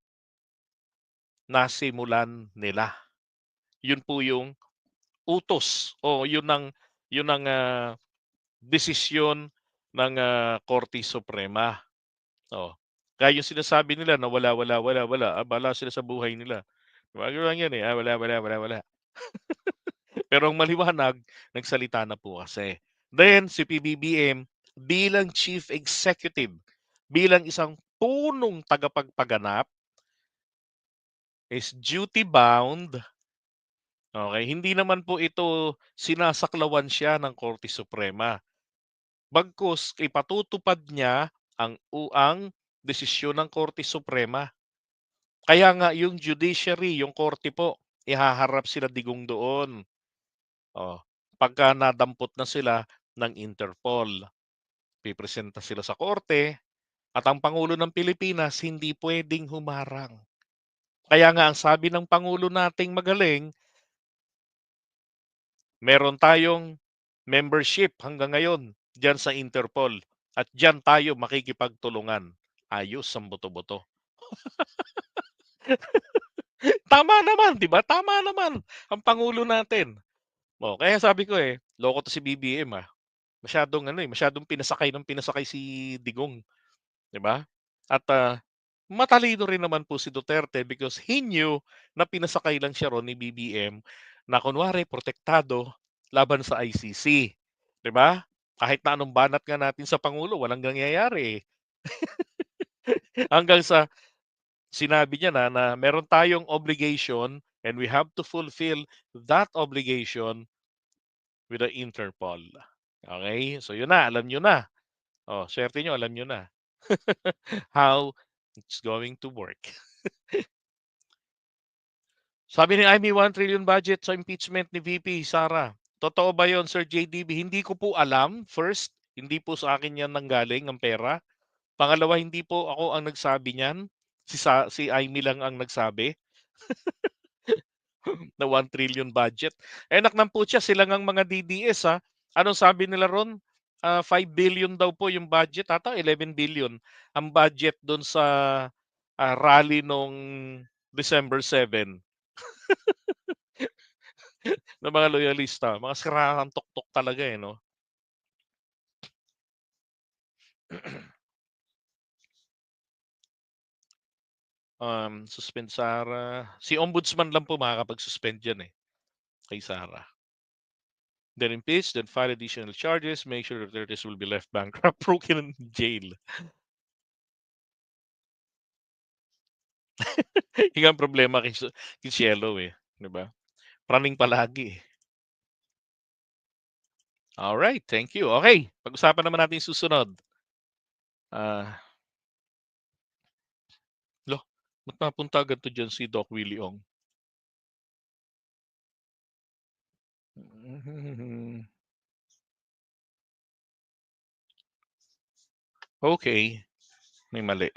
nasimulan nila. Yun po yung utos o yun ang desisyon ng Korte Suprema. Oh. Kaya yung sinasabi nila na wala, bahala sila sa buhay nila. Wag lang yan eh, wala. Pero ang maliwanag, nagsalita na po kasi. Then, si PBBM, bilang Chief Executive, bilang isang punong tagapagpaganap, is duty-bound. Okay, hindi naman po ito sinasaklawan siya ng Korte Suprema. Bagkus ipatutupad niya ang desisyon ng Korte Suprema. Kaya nga yung judiciary, yung korte po, ihaharap sila Digong doon. Oh, pagka nadampot na sila ng Interpol, pipresenta sila sa korte at ang Pangulo ng Pilipinas hindi pwedeng humarang. Kaya nga ang sabi ng Pangulo nating magaling, meron tayong membership hanggang ngayon diyan sa Interpol at diyan tayo makikipagtulungan. Ayos ang boto-boto. Tama naman, 'di ba? Tama naman ang pangulo natin. Kaya sabi ko loko 'to si BBM masyadong pinasakay ng pinasakay si Digong, 'di ba? At matalino rin naman po si Duterte because he knew na pinasakay lang siya ron ni BBM na kunwari protektado laban sa ICC, 'di ba? Kahit na anong banat nga natin sa pangulo, walang nangyayari. Hanggang sa sinabi niya na meron tayong obligation and we have to fulfill that obligation with the Interpol. Okay? So yun na, alam nyo na. Swerte nyo, alam nyo na. How it's going to work. Sabi ni Amy, 1 trillion budget sa impeachment ni VP Sara. Totoo ba yon, Sir JDB? Hindi ko po alam. First, hindi po sa akin yan nanggaling ang pera. Pangalawa, hindi po ako ang nagsabi niyan. Si Amy lang ang nagsabi na 1 trillion budget. Enak ng putya, sila ngang mga DDS ha. Anong sabi nila ron? 5 billion daw po yung budget, ata 11 billion ang budget doon sa rally nung December 7 ng mga loyalista. Mga sirahang tuktok talaga no? Suspend Sara. Si Ombudsman lang po makakapag-suspend yan kay Sara. Then impeach, then file additional charges, make sure that Duterte will be left bankrupt, broken in jail. Yung ang problema kay Cielo di ba? Praning palagi Alright, thank you. Okay, pag-usapan naman natin yung susunod. Ah, lo, ba't napunta agad to dyan si Doc Willie Ong? Okay, may mali.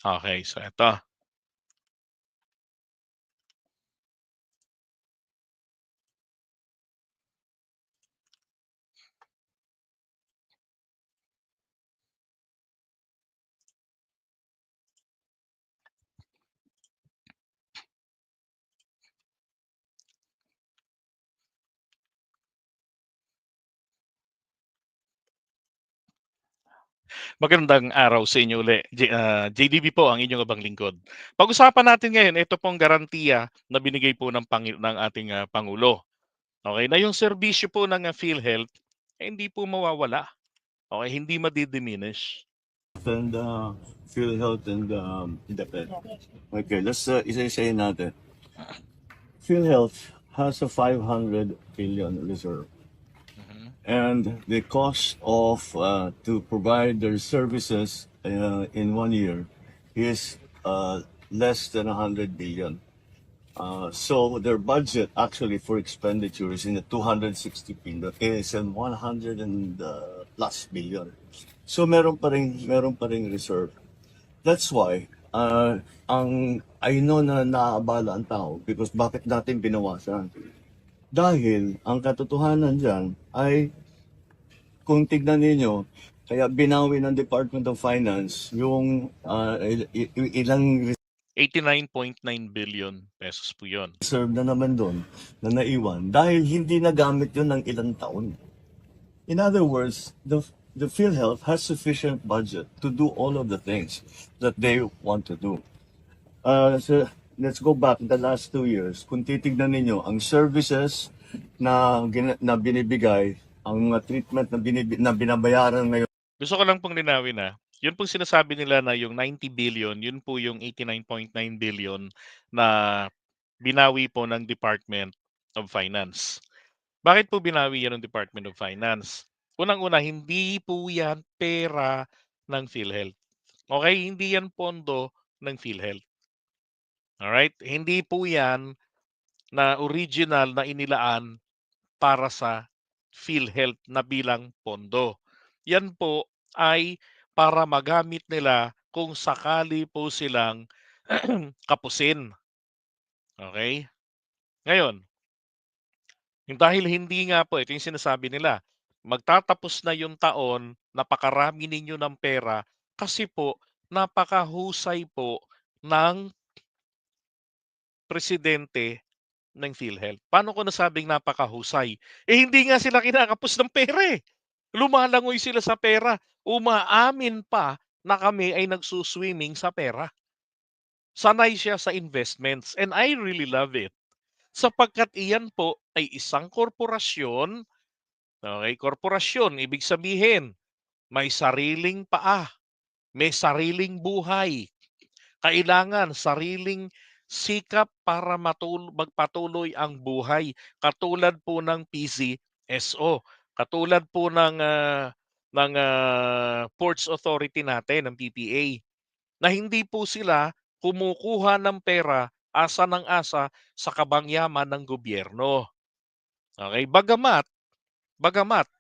Okay, so ito. Magandang araw sa inyo uli. JDB po ang inyong abang lingkod. Pag-usapan natin ngayon, ito pong garantiya na binigay po ng ating Pangulo. Okay, na yung serbisyo po ng PhilHealth, hindi po mawawala. Okay, hindi madi-diminish. And PhilHealth and Independent. Okay, let's isa-isayin natin. PhilHealth has a 500 billion reserve. And the cost of to provide their services in 1 year is less than 100 billion. So their budget actually for expenditure is in the 260 billion, is in 100 and plus billion. So meron pa ring reserve. That's why I know na naaabala ang tao because bakit natin binawasan? Dahil ang katotohanan diyan ay kung tignan ninyo, kaya binawi ng Department of Finance yung ilang 89.9 billion pesos po yun. reserve na naman doon na naiwan dahil hindi nagamit yun ng ilang taon. In other words, the PhilHealth has sufficient budget to do all of the things that they want to do. So let's go back the last 2 years. Kung titignan ninyo, ang services na binibigay, ang mga treatment na binabayaran ngayon. Gusto ko lang pong linawin yun pong sinasabi nila na yung 90 billion, yun po yung 89.9 billion na binawi po ng Department of Finance. Bakit po binawi yan ng Department of Finance? Unang-una, hindi po yan pera ng PhilHealth. Okay? Hindi yan pondo ng PhilHealth. Alright? Hindi po yan na original na inilaan para sa PhilHealth na bilang pondo. Yan po ay para magamit nila kung sakali po silang kapusin. Okay? Ngayon, dahil hindi nga po, ito yung sinasabi nila, magtatapos na yung taon, napakarami ninyo ng pera, kasi po, napakahusay po ng presidente ng PhilHealth. Paano ko nasabing napakahusay? Hindi nga sila kinakapos ng pera eh. Lumalangoy sila sa pera. Umaamin pa na kami ay nagsuswimming sa pera. Sanay siya sa investments and I really love it. Sapagkat iyan po ay isang korporasyon. Okay, korporasyon, ibig sabihin, may sariling paa, may sariling buhay. Kailangan sariling sikap para magpatuloy ang buhay. Katulad po ng PCSO, katulad po ng Ports Authority natin, ng PPA, na hindi po sila kumukuha ng pera asa ng asa sa kabangyaman ng gobyerno. Okay, bagamat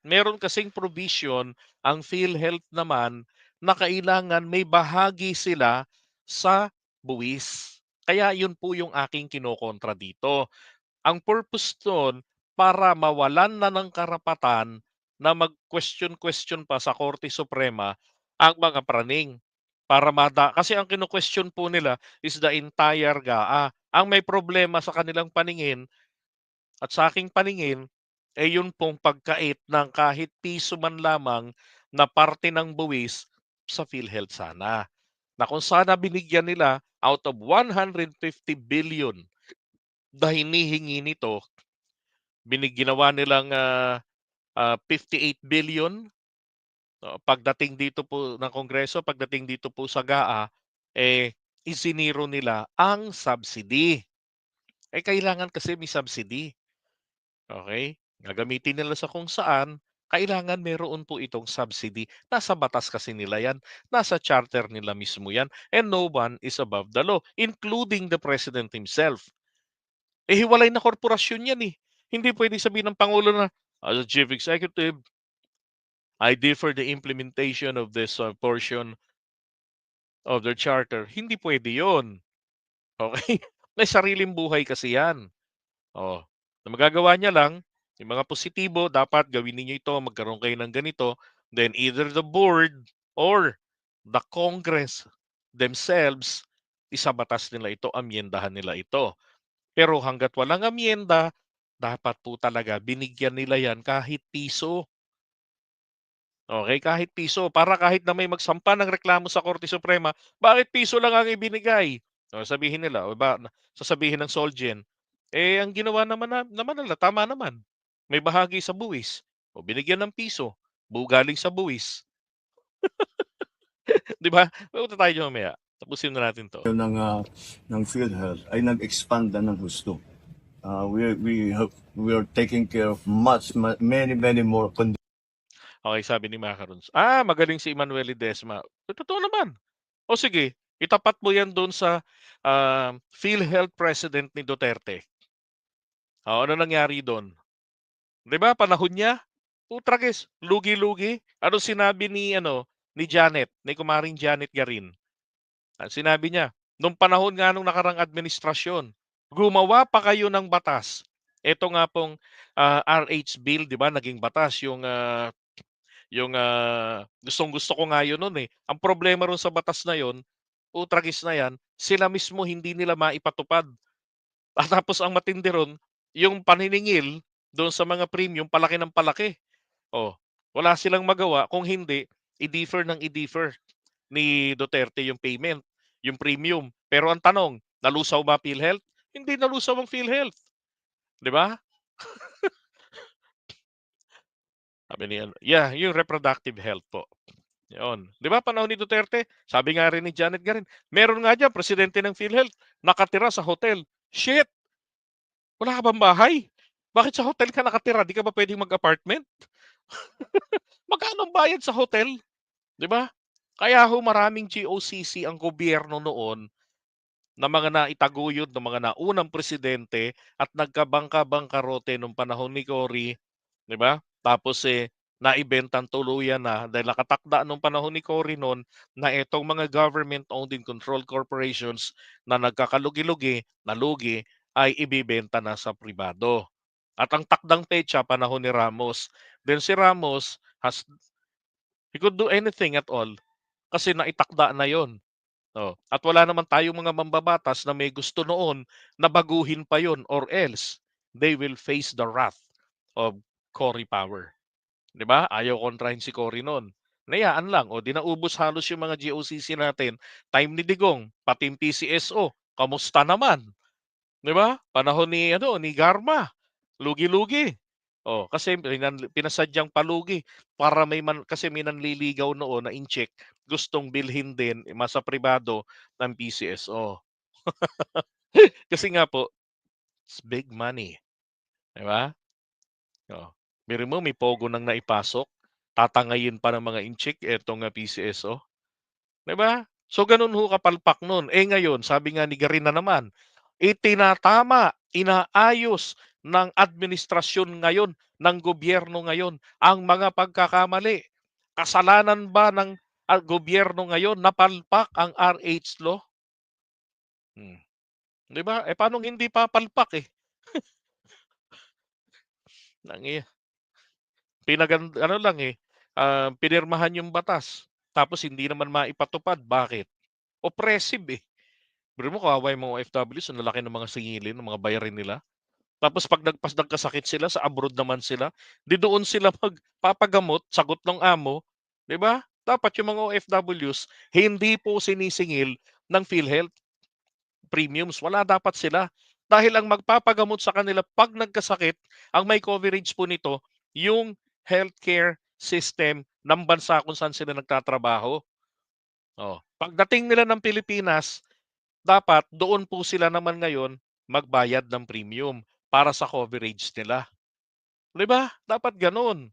meron kasing provision ang PhilHealth naman na kailangan may bahagi sila sa buwis. Kaya yun po yung aking kinokontra dito. Ang purpose doon para mawalan na ng karapatan na mag-question pa sa Korte Suprema ang mga praning. Kasi ang kino-question po nila is the entire GAA. Ang may problema sa kanilang paningin at sa aking paningin, yun pong pagkait ng kahit piso man lamang na parte ng buwis sa PhilHealth sana. Na kung sana binigyan nila out of 150 billion na hinihingi nito, ginawa nilang 58 billion. Pagdating dito po ng Kongreso, pagdating dito po sa GAA, isiniro nila ang subsidy. Kailangan kasi may subsidy. Okay? Gagamitin nila sa kung saan, kailangan meron po itong subsidy. Nasa batas kasi nila yan. Nasa charter nila mismo yan. And no one is above the law, including the President himself. Hiwalay na korporasyon yan eh. Hindi pwede sabihin ng Pangulo na, as a Chief Executive, I defer the implementation of this portion of their charter. Hindi pwede yon. Okay? May sariling buhay kasi yan. Oh, na magagawa niya lang, yung mga positibo, dapat gawin ninyo ito, magkaroon kayo ng ganito, then either the board or the Congress themselves, isabatas nila ito, amyendahan nila ito. Pero hanggat walang amyenda, dapat po talaga binigyan nila yan kahit piso. Okay, kahit piso para kahit na may magsampa ng reklamo sa Korte Suprema, bakit piso lang ang ibinigay? O sabihin nila o sasabihin ng Solgen, eh ang ginawa naman nila tama naman. May bahagi sa buwis. O binigyan ng piso, galing sa buwis, 'di ba? Pupunta tayo diyan mamaya. Tapusin na natin 'to. ng PhilHealth ay nag-expand na ng husto. We are taking care of many more conditions. Okay, sabi ni Macarons, magaling si Emmanuel Ledesma. Totoo naman. O sige, itapat mo 'yan do'n sa PhilHealth president ni Duterte. O ano nangyari do'n? 'Di ba panahon niya, putragis, lugi-lugi. Anong sinabi ni Janet, ni Kumaring Janet Garin? Ang sinabi niya, nung panahon nga nung nakarang administrasyon, gumawa pa kayo ng batas. Ito nga pong RH bill, 'di ba, naging batas gustong-gusto ko nga 'yun no'n, eh. Ang problema ro'n sa batas na 'yun, putragis na 'yan, sila mismo hindi nila maipatupad. At tapos ang matindi ro'n, yung paniningil doon sa mga premium palaki ng palaki. Oh, wala silang magawa kung hindi i-defer ng i-defer ni Duterte yung payment, yung premium. Pero ang tanong, nalusaw ba PhilHealth? Hindi nalusaw ang PhilHealth, 'di ba? Sabi ni yung reproductive health po. 'Yun. 'Di ba panahon ni Duterte, sabi nga rin ni Janet Garin, meron nga diyan presidente ng PhilHealth nakatira sa hotel. Shit, wala ka bang bahay? Bakit sa hotel ka nakatira? Di ka ba pwedeng mag-apartment? Magkano ang bayad sa hotel, 'di ba? Kaya ho maraming GOCC ang gobyerno noon na mga naitaguyod ng mga naunang presidente at nagkabangka-bangkarote nung panahon ni Cory, 'di ba? Tapos naibentang tuluyan na dahil nakatakda nung panahon ni Cory noon na itong mga government-owned and controlled corporations na nagkakalugi-lugi, nalugi, ay ibibenta na sa pribado. At ang takdang petsa panahon ni Ramos. Then si Ramos he could do anything at all kasi naitakda na 'yon. Oh, at wala naman tayong mga mambabatas na may gusto noon na baguhin pa 'yon or else they will face the wrath of Cory Power. 'Di ba? Ayaw kontrahin si Cory noon. Nayaan lang o 'di naubos halos yung mga GOCC natin. Time ni Digong, pati yung PCSO, kamusta naman? 'Di ba? Panahon ni Garma, lugi-lugi. Oh, kasi pinasadyang palugi para kasi may nanliligaw noon na incheck, gustong bilhin din sa pribado ng PCSO. Kasi nga po, it's big money, 'di ba? Oh, biro mo may pogo nang naipasok, tatangayin pa ng mga incheck etong PCSO, 'di ba? So ganun ho kapalpak nun. Eh ngayon, sabi nga ni Garin na naman, itinatama, inaayos ng administrasyon ngayon, ng gobyerno ngayon, ang mga pagkakamali. Kasalanan ba ng gobyerno ngayon na palpak ang RH law? Hmm. 'Di ba? Eh paano hindi papalpak eh? Nangi ano lang eh, pinirmahan yung batas. Tapos hindi naman maipatupad. Bakit? Oppressive eh. Biro mo kawawa yung mga OFWs, ang lalaki ng mga singilin, ng mga bayarin nila. Tapos pag nagkasakit sila, sa abroad naman sila, di doon sila magpapagamot, sagot ng amo, 'di ba? Dapat yung mga OFWs hindi po sinisingil ng PhilHealth premiums, wala dapat sila. Dahil ang magpapagamot sa kanila pag nagkasakit, ang may coverage po nito, yung healthcare system ng bansa kung saan sila nagtatrabaho. Oh, pagdating nila ng Pilipinas, dapat doon po sila naman ngayon magbayad ng premium para sa coverage nila. 'Di ba? Dapat gano'n.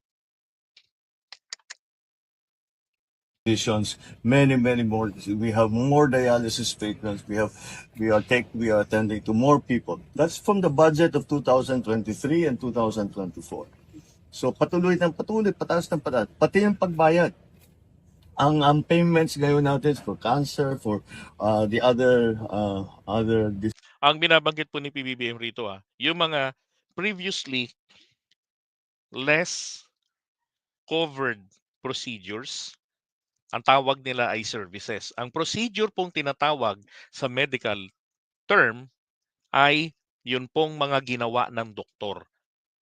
Many more. We have more dialysis patients. We are attending to more people. That's from the budget of 2023 and 2024. So patuloy, pataas ng pataas. Pati yung pagbayad. Ang payments ngayon natin for cancer, for the other Ang binabanggit po ni PBBM rito yung mga previously less covered procedures, ang tawag nila ay services. Ang procedure pong tinatawag sa medical term ay yun pong mga ginawa ng doktor.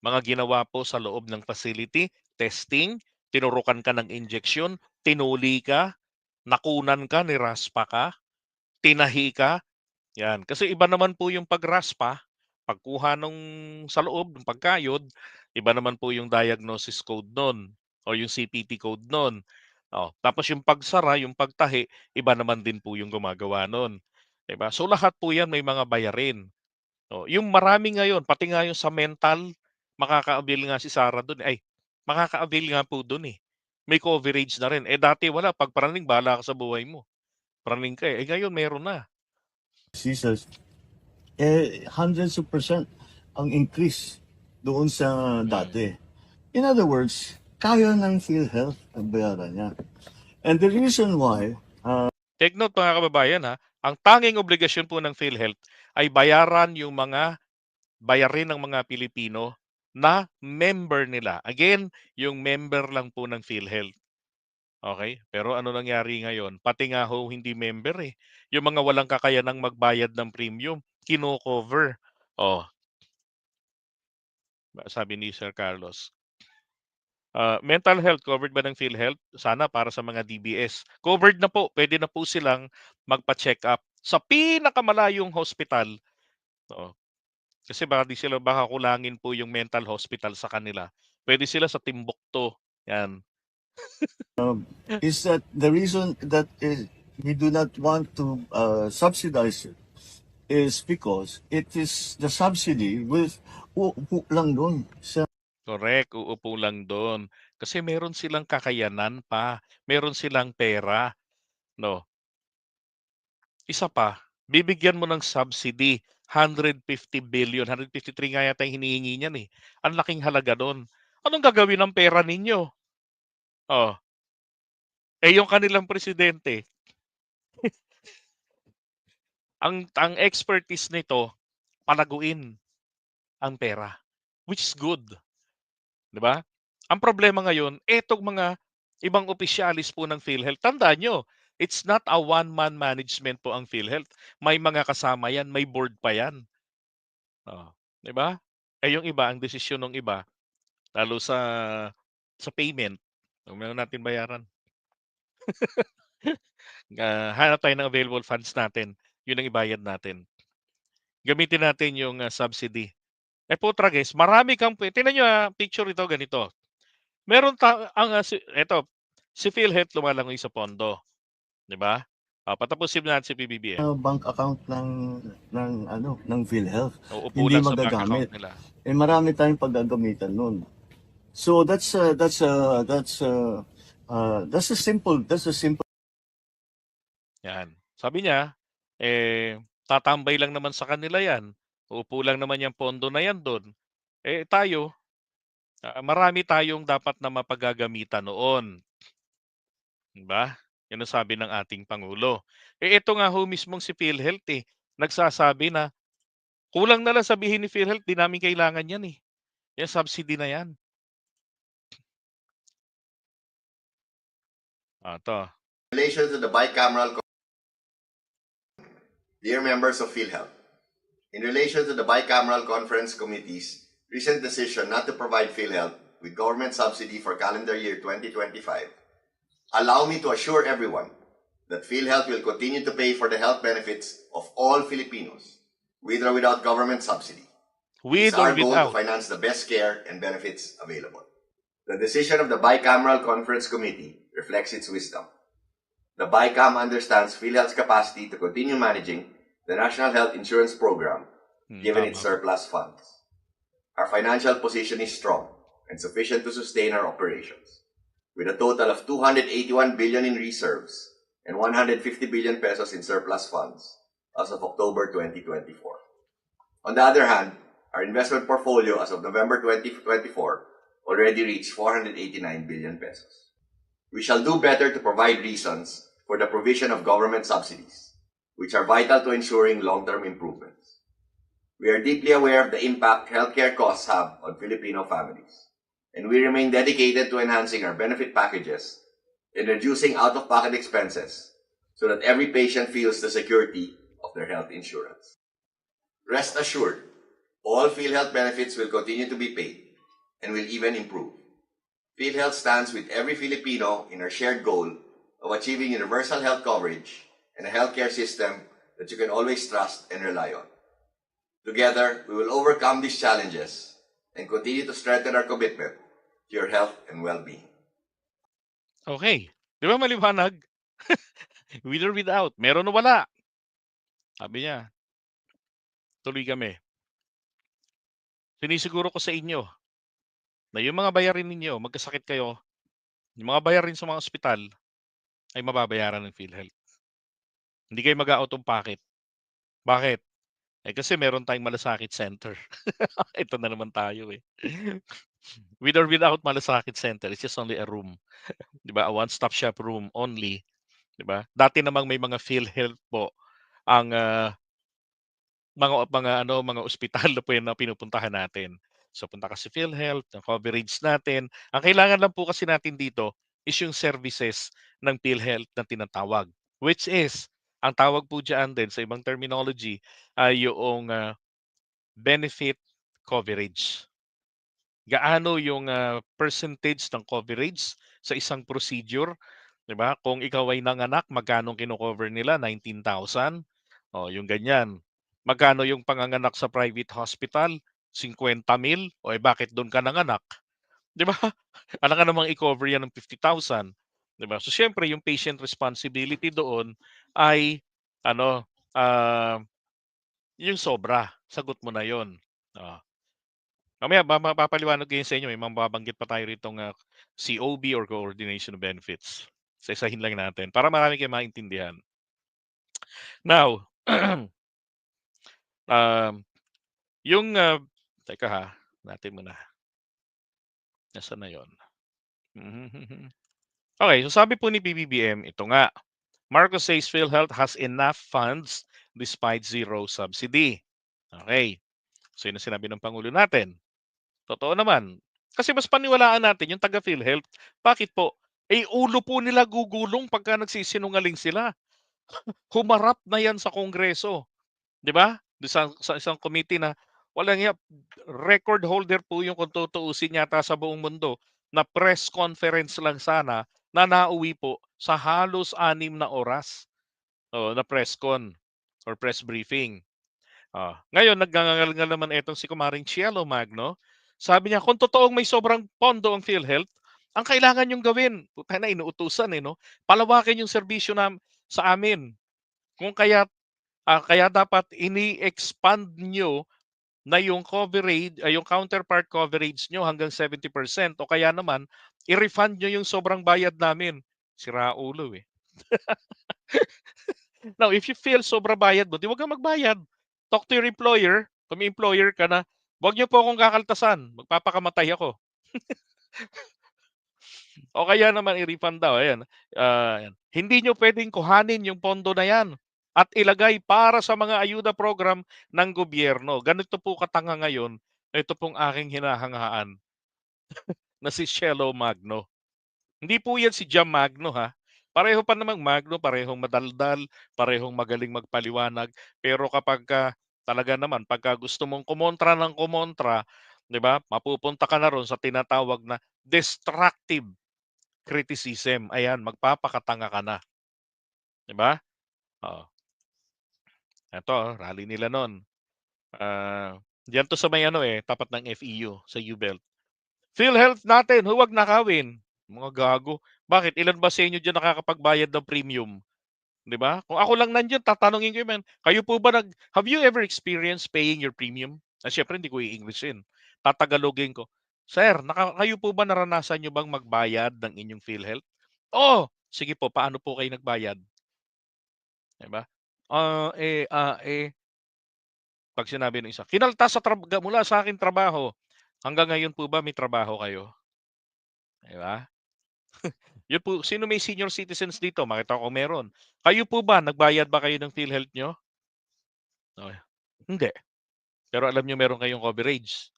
Mga ginawa po sa loob ng facility, testing, tinurukan ka ng injection, tinuli ka, nakunan ka, niraspa ka, tinahi ka, yan. Kasi iba naman po yung pagraspa, pagkuha nung sa loob ng pagkayod, iba naman po yung diagnosis code nun o yung CPT code nun. Oh, tapos yung pagsara, yung pagtahi, iba naman din po yung gumagawa nun. 'Di ba? So lahat po 'yan may mga bayarin. Oh, yung marami ngayon, pati nga yung sa mental, makaka-avail nga si Sarah dun, ay makaka-avail nga po dun eh. May coverage na rin. Eh dati wala, pag paraning bahala ka sa buhay mo. Paraning ka eh. Eh ngayon meron na. diseases, hundreds of percent ang increase doon sa dati. In other words, kaya ng PhilHealth ang bayaran niya. And the reason why, Take note mga kababayan ha, ang tanging obligasyon po ng PhilHealth ay bayaran yung mga bayarin ng mga Pilipino na member nila. Again, yung member lang po ng PhilHealth. Okay? Pero ano nangyari ngayon? Pati nga ho hindi member eh. Yung mga walang kakayanang magbayad ng premium, kino-cover. Oh, sabi ni Sir Carlos. Mental health covered ba ng PhilHealth? Sana para sa mga DBS. Covered na po. Pwede na po silang magpa-check up sa pinakamalayong hospital. Oo. Kasi baka kulangin po yung mental hospital sa kanila. Pwede sila sa Timbuktu. Yan. is that the reason that we do not want to subsidize it is because it is the subsidy with lang doon sa Correct. Uupo lang doon. Kasi meron silang kakayanan pa. Meron silang pera. No. Isa pa, bibigyan mo ng subsidy. 150 billion, 153 nga yata yung hinihingi niyan eh. Ang laking halaga doon. Anong gagawin ng pera ninyo? Oh, eh yung kanilang presidente, ang expertise nito, palaguin ang pera, which is good, 'di ba? Ang problema ngayon, etong mga ibang opisyalis po ng PhilHealth, tandaan nyo, it's not a one-man management po ang PhilHealth. May mga kasama yan, may board pa yan. Oh, 'di ba? Eh yung iba, ang desisyon ng iba, lalo sa payment, huwag na natin bayaran. Hanap tayo ng available funds natin, yun ang ibayad natin. Gamitin natin yung subsidy. Eh putra guys, marami kang tingnan niyo picture ito ganito. Meron si PhilHealth lumalangoy sa pondo, 'di ba? Patapusin natin si PBBM. bank account ng PhilHealth Uupo hindi lang sa bank account magagamit. nila. Marami tayong paggagamitan nun. So that's a simple Yan. Sabi niya, tatambay lang naman sa kanila yan. Uupo lang naman yung pondo na yan doon. Eh tayo, marami tayong dapat na mapagagamitan noon. Diba? Yan ang sabi ng ating Pangulo. Eh ito nga ho mismong si PhilHealth nagsasabi na kulang na lang sabihin ni PhilHealth, di namin kailangan yan eh. Yan subsidy na yan. Ito. In relation to the bicameral, dear members of PhilHealth, in relation to the bicameral conference committee's recent decision not to provide PhilHealth with government subsidy for calendar year 2025, allow me to assure everyone that PhilHealth will continue to pay for the health benefits of all Filipinos, with or without government subsidy. With It's or our goal to without. finance the best care and benefits available. The decision of the bicameral conference committee reflects its wisdom. The BICAM understands PhilHealth's capacity to continue managing the National Health Insurance Program given its surplus funds. Our financial position is strong and sufficient to sustain our operations, with a total of 281 billion in reserves and 150 billion pesos in surplus funds as of October 2024. On the other hand, our investment portfolio as of November 2024 already reached 489 billion pesos. We shall do better to provide reasons for the provision of government subsidies, which are vital to ensuring long-term improvements. We are deeply aware of the impact healthcare costs have on Filipino families, and we remain dedicated to enhancing our benefit packages and reducing out-of-pocket expenses so that every patient feels the security of their health insurance. Rest assured, all PhilHealth benefits will continue to be paid and will even improve. PhilHealth stands with every Filipino in our shared goal of achieving universal health coverage and a healthcare system that you can always trust and rely on. Together, we will overcome these challenges and continue to strengthen our commitment to your health and well-being. Okay. Di ba maliwanag? With or without. Meron o wala. Sabi niya, tuloy kami. Sinisiguro ko sa inyo na yung mga bayarin ninyo, magkasakit kayo, yung mga bayarin sa mga ospital ay mababayaran ng PhilHealth. Hindi kayo mag-out of pocket. Bakit? Eh kasi meron tayong malasakit center. Ito na naman tayo eh. With or without malasakit center, it's just only a room. 'Di ba? A one-stop shop room only, 'di ba? Dati namang may mga PhilHealth po ang mga ospital na pinupuntahan natin. So punta ka sa PhilHealth, ang coverage natin. Ang kailangan lang po kasi natin dito is yung services ng PhilHealth na tinatawag. Which is, ang tawag po diyan din sa ibang terminology ay yung benefit coverage. Gaano yung percentage ng coverage sa isang procedure, 'di ba? Kung ikaw ay nanganak, magkano kino-cover nila? 19,000. Oh, yung ganyan. Magkano yung panganganak sa private hospital? 50,000. O eh bakit doon ka nanganak? 'Di ba? Alam ka namang i-cover yan ng 50,000, 'di ba? So syempre yung patient responsibility doon ay ano, yung sobra. Sagot mo na 'yon. Oh. Mamaya mapapaliwanag ko yun sa inyo, may mababanggit pa tayo ritong COB or Coordination of Benefits. Isa-isahin lang natin para marami kayong maintindihan. Now, yung teka ha, natin muna. Nasaan na yun? Okay, so sabi po ni PBBM, ito nga, Marcos says PhilHealth has enough funds despite zero subsidy. Okay, so yun ang sinabi ng Pangulo natin. Totoo naman. Kasi mas paniwalaan natin yung taga PhilHealth. Bakit po? Eh, ulo po nila gugulong pagka nagsisinungaling sila. Humarap na yan sa Kongreso. Di ba? Sa isang committee na walang hiya, record holder po yung kung tutuusin yata sa buong mundo na press conference lang sana na nauwi po sa halos 6 na oras na press con or press briefing. Ngayon, nagngangagal naman itong si Kumaring Cielo Magno. Sabi niya, kung totoong may sobrang pondo ang PhilHealth, ang kailangan yung gawin, puta na inuutusan no? Palawakin yung serbisyo sa amin. Kaya dapat ini-expand nyo na yung coverage, yung counterpart coverage nyo hanggang 70% o kaya naman, i-refund nyo yung sobrang bayad namin. Sira ulo eh. Now, if you feel sobra bayad mo, di wag kang magbayad. Talk to your employer. Kung may employer ka na, wag niyo po akong kakaltasan. Magpapakamatay ako. O kaya naman i-refund daw. Ayan. Hindi niyo pwedeng kuhanin yung pondo na yan at ilagay para sa mga ayuda program ng gobyerno. Ganito po katanga ngayon. Ito pong aking hinahangaan na si Cielo Magno. Hindi po yan si Jam Magno ha. Pareho pa namang Magno, parehong madaldal, parehong magaling magpaliwanag. Pero kapag talaga naman, pagka gusto mong kumontra ng kumontra, 'di ba? Mapupunta ka na ron sa tinatawag na destructive criticism. Ayan, magpapakatanga ka na. 'Di ba? Oh. Ito, rally nila noon. Diyan to sa may tapat ng FEU sa U-Belt. PhilHealth natin, huwag nakawin. Mga gago. Bakit? Ilan ba sa inyo dyan nakakapagbayad ng premium? 'Di ba? Kung ako lang nandiyan, tatanungin ko yun, kayo po ba have you ever experienced paying your premium? Syempre, hindi ko i-Englishin. Tatagalogin ko. Sir, kayo po ba naranasan nyo bang magbayad ng inyong PhilHealth? Oh, sige po, paano po kayo nagbayad? 'Di ba? Pag sinabi ng isa, kinaltas mula sa akin trabaho. Hanggang ngayon po ba may trabaho kayo? 'Di ba? Yun po, sino may senior citizens dito? Makita ko meron. Kayo po ba, nagbayad ba kayo ng PhilHealth nyo? Okay. Hindi. Pero alam nyo meron kayong coverage.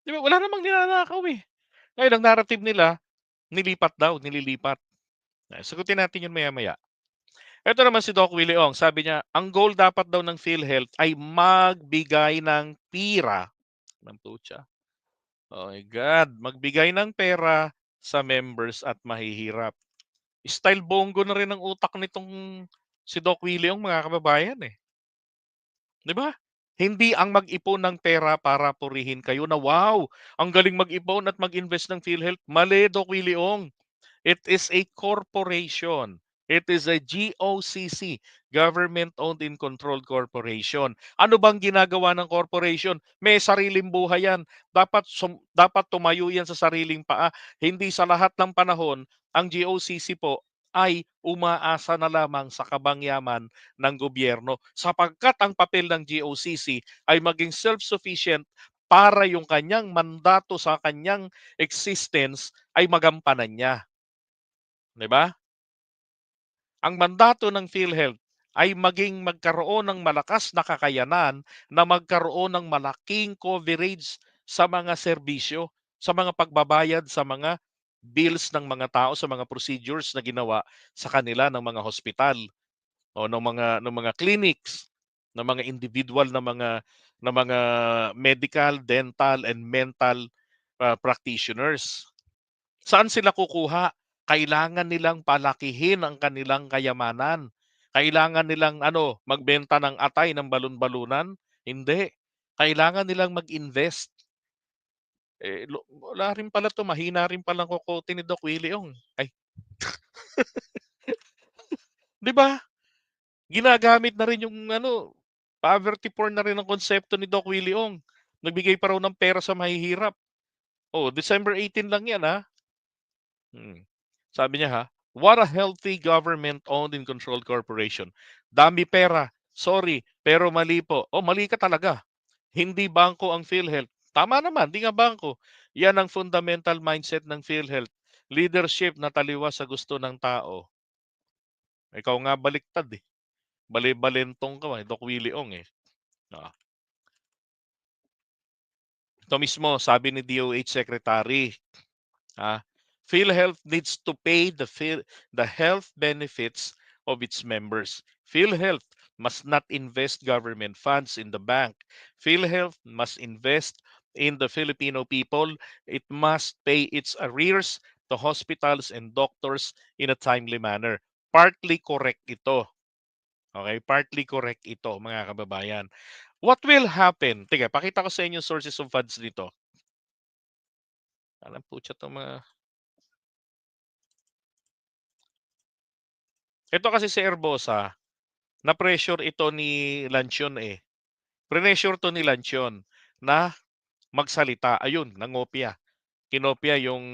Di ba? Wala namang ninanakaw eh. Ngayon, ang narrative nila, nililipat. Sagutin natin yun maya-maya. Ito naman si Doc Willie Ong. Sabi niya, ang goal dapat daw ng PhilHealth ay magbigay ng pira ng putya Oh my God, magbigay ng pera sa members at mahihirap. Style Bongo na rin ang utak nitong si Doc Willie Ong, mga kababayan, eh. 'Di ba? Hindi ang mag-ipon ng pera para purihin kayo na, "Wow, ang galing mag-ipon at mag-invest ng PhilHealth." Mali, Doc Willie Ong. It is a corporation. It is a GOCC, government-owned and controlled corporation. Ano bang ginagawa ng corporation? May sariling buhay yan. Dapat tumayo yan sa sariling paa. Hindi sa lahat ng panahon, ang GOCC po ay umaasa na lamang sa kabangyaman ng gobyerno sapagkat ang papel ng GOCC ay maging self-sufficient para yung kanyang mandato sa kanyang existence ay magampanan niya. 'Di ba? Ang mandato ng PhilHealth ay magkaroon ng malakas na kakayanan na magkaroon ng malaking coverage sa mga serbisyo, sa mga pagbabayad sa mga bills ng mga tao, sa mga procedures na ginawa sa kanila ng mga hospital o ng mga clinics, ng mga individual na mga medical, dental and mental practitioners. Saan sila kukuha? Kailangan nilang palakihin ang kanilang kayamanan. Kailangan nilang magbenta ng atay ng balon-balunan? Hindi. Kailangan nilang mag-invest. Wala rin pala 'to, mahina rin palang kokote ni Doc Willie Ong. Ay, 'di ba? Ginagamit na rin yung poverty porn na rin ang konsepto ni Doc Willie Ong. Nagbigay pa raw ng pera sa mahihirap. Oh, December 18 lang 'yan, ha. Hmm. Sabi niya, ha, "What a healthy government-owned and controlled corporation. Dami pera. Sorry, pero mali po." Oh, mali ka talaga. Hindi bangko ang PhilHealth. Tama naman, di nga bangko. Yan ang fundamental mindset ng PhilHealth. Leadership na taliwas sa gusto ng tao. Ikaw nga baliktad, eh. Bali-balentong ka, eh. Doc Willie Ong, eh. Ah. Ito mismo, sabi ni DOH Secretary, PhilHealth needs to pay the health benefits of its members. PhilHealth must not invest government funds in the bank. PhilHealth must invest in the Filipino people. It must pay its arrears to hospitals and doctors in a timely manner. Partly correct ito. Okay? Partly correct ito, mga kababayan. What will happen? Teka, pakita ko sa inyo sources of funds dito. Alam po siya itong mga... Ito kasi si Herbosa, na-pressure ito ni Lancion, eh. Pressure to ni Lancion na magsalita. Ayun, nangopya. Kinopya yung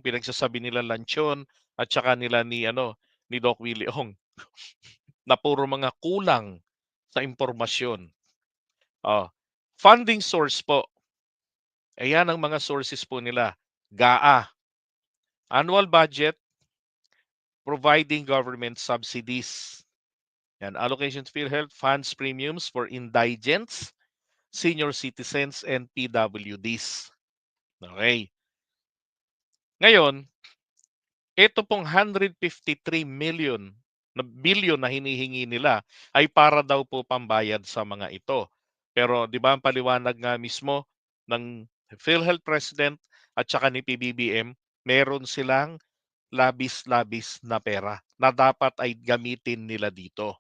pinagsasabi nila Lancion at saka nila ni Doc Willie Ong na puro mga kulang sa impormasyon. Oh, funding source po. Ayan ang mga sources po nila. GAA, annual budget providing government subsidies. Yan, allocations to PhilHealth funds premiums for indigents, senior citizens, and PWDs. Okay. Ngayon, ito pong 153 billion na hinihingi nila ay para daw po pambayad sa mga ito. Pero di ba ang paliwanag nga mismo ng PhilHealth President at saka ni PBBM, meron silang labis-labis na pera na dapat ay gamitin nila dito.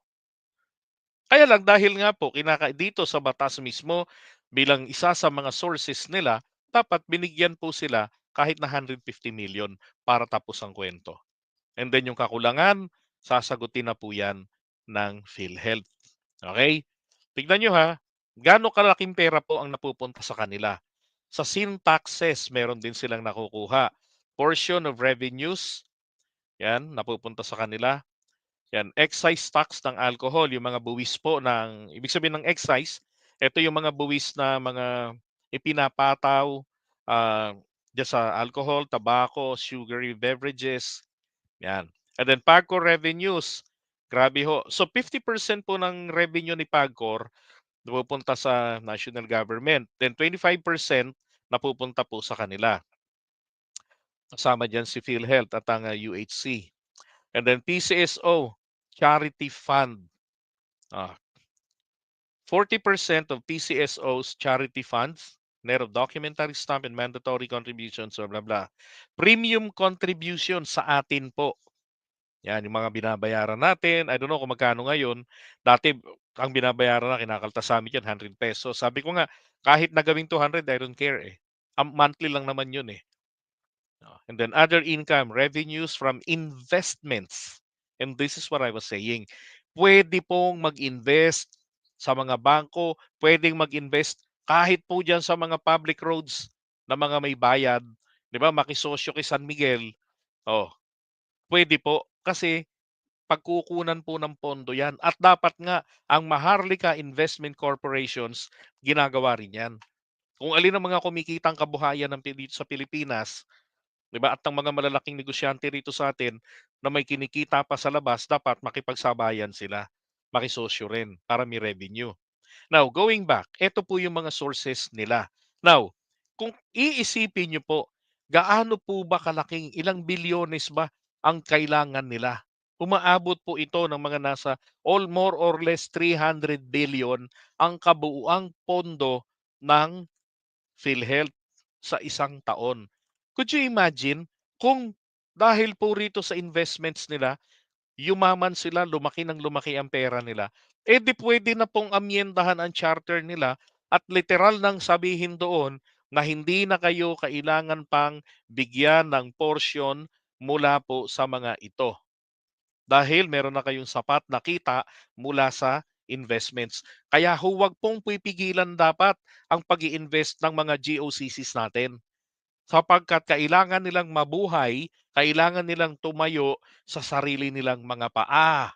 Kaya lang dahil nga po dito sa batas mismo bilang isa sa mga sources nila, dapat binigyan po sila kahit na 150 million para tapos ang kwento. And then yung kakulangan, sasagutin na po yan ng PhilHealth. Okay? Tignan nyo, ha, gaano kalaking pera po ang napupunta sa kanila. Sa sin taxes, meron din silang nakukuha. Portion of revenues, yan, napupunta sa kanila. Yan, excise tax ng alcohol, yung mga buwis po ibig sabihin ng excise, ito yung mga buwis na mga ipinapataw dyan sa alcohol, tobacco, sugary beverages, yan. And then PAGCOR revenues, grabe ho. So 50% po ng revenue ni PAGCOR napupunta sa national government. Then 25% napupunta po sa kanila. Kasama dyan si PhilHealth at ang UHC. And then PCSO, charity fund. 40% of PCSO's charity funds net of documentary stamp and mandatory contributions, blah, blah, blah. Premium contribution sa atin po. Yan, yung mga binabayaran natin. I don't know kung magkano ngayon. Dati, ang binabayaran na, kinakaltas sa amin yan, 100 pesos. Sabi ko nga, kahit na gawing 200, I don't care eh. Monthly lang naman yun eh. And then other income, revenues from investments. And this is what I was saying. Pwede pong mag-invest sa mga bangko, pwedeng mag-invest kahit po dyan sa mga public roads na mga may bayad. Di ba? Makisosyo kay San Miguel. Oh, pwede po. Kasi pagkukunan po ng pondo yan. At dapat nga, ang Maharlika Investment Corporations, ginagawa rin yan. Kung alin ang mga kumikitang kabuhayan ng dito sa Pilipinas, 'di ba? At ang mga malalaking negosyante rito sa atin na may kinikita pa sa labas, dapat makipagsabayan sila. Makisosyo rin para may revenue. Now, going back, ito po yung mga sources nila. Now, kung iisipin nyo po, gaano po ba kalaking, ilang bilyones ba ang kailangan nila? Umaabot po ito ng mga nasa all more or less 300 billion ang kabuuang pondo ng PhilHealth sa isang taon. Could you imagine kung dahil po rito sa investments nila, yumaman sila, lumaki ng lumaki ang pera nila, eh di pwede na pong amyendahan ang charter nila at literal nang sabihin doon na hindi na kayo kailangan pang bigyan ng portion mula po sa mga ito. Dahil meron na kayong sapat na kita mula sa investments. Kaya huwag pong pipigilan dapat ang pag invest ng mga GOCCs natin. Sapagkat kailangan nilang mabuhay, kailangan nilang tumayo sa sarili nilang mga paa.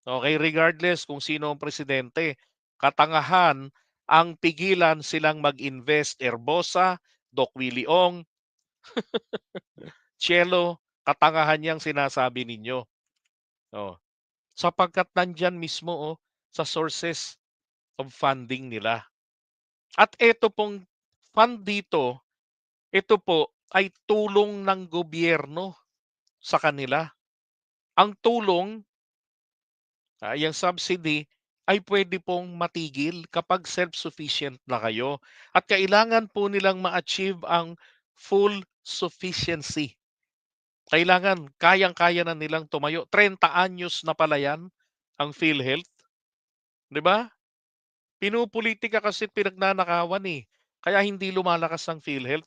Okay, regardless kung sino ang presidente, katangahan ang pigilan silang mag-invest. Erbosa, Doc Willie Ong, Cielo, katangahan niyang sinasabi ninyo. Oh. Sapagkat nandyan mismo sa sources of funding nila. At ito pong fund dito, ito po ay tulong ng gobyerno sa kanila. Ang tulong, yung subsidy, ay pwede pong matigil kapag self-sufficient na kayo. At kailangan po nilang ma-achieve ang full sufficiency. Kailangan, kayang-kaya na nilang tumayo. 30 anyos na pala yan, ang PhilHealth. Di ba? Pinupolitika kasi pinagnanakawan eh. Kaya hindi lumalakas ang PhilHealth.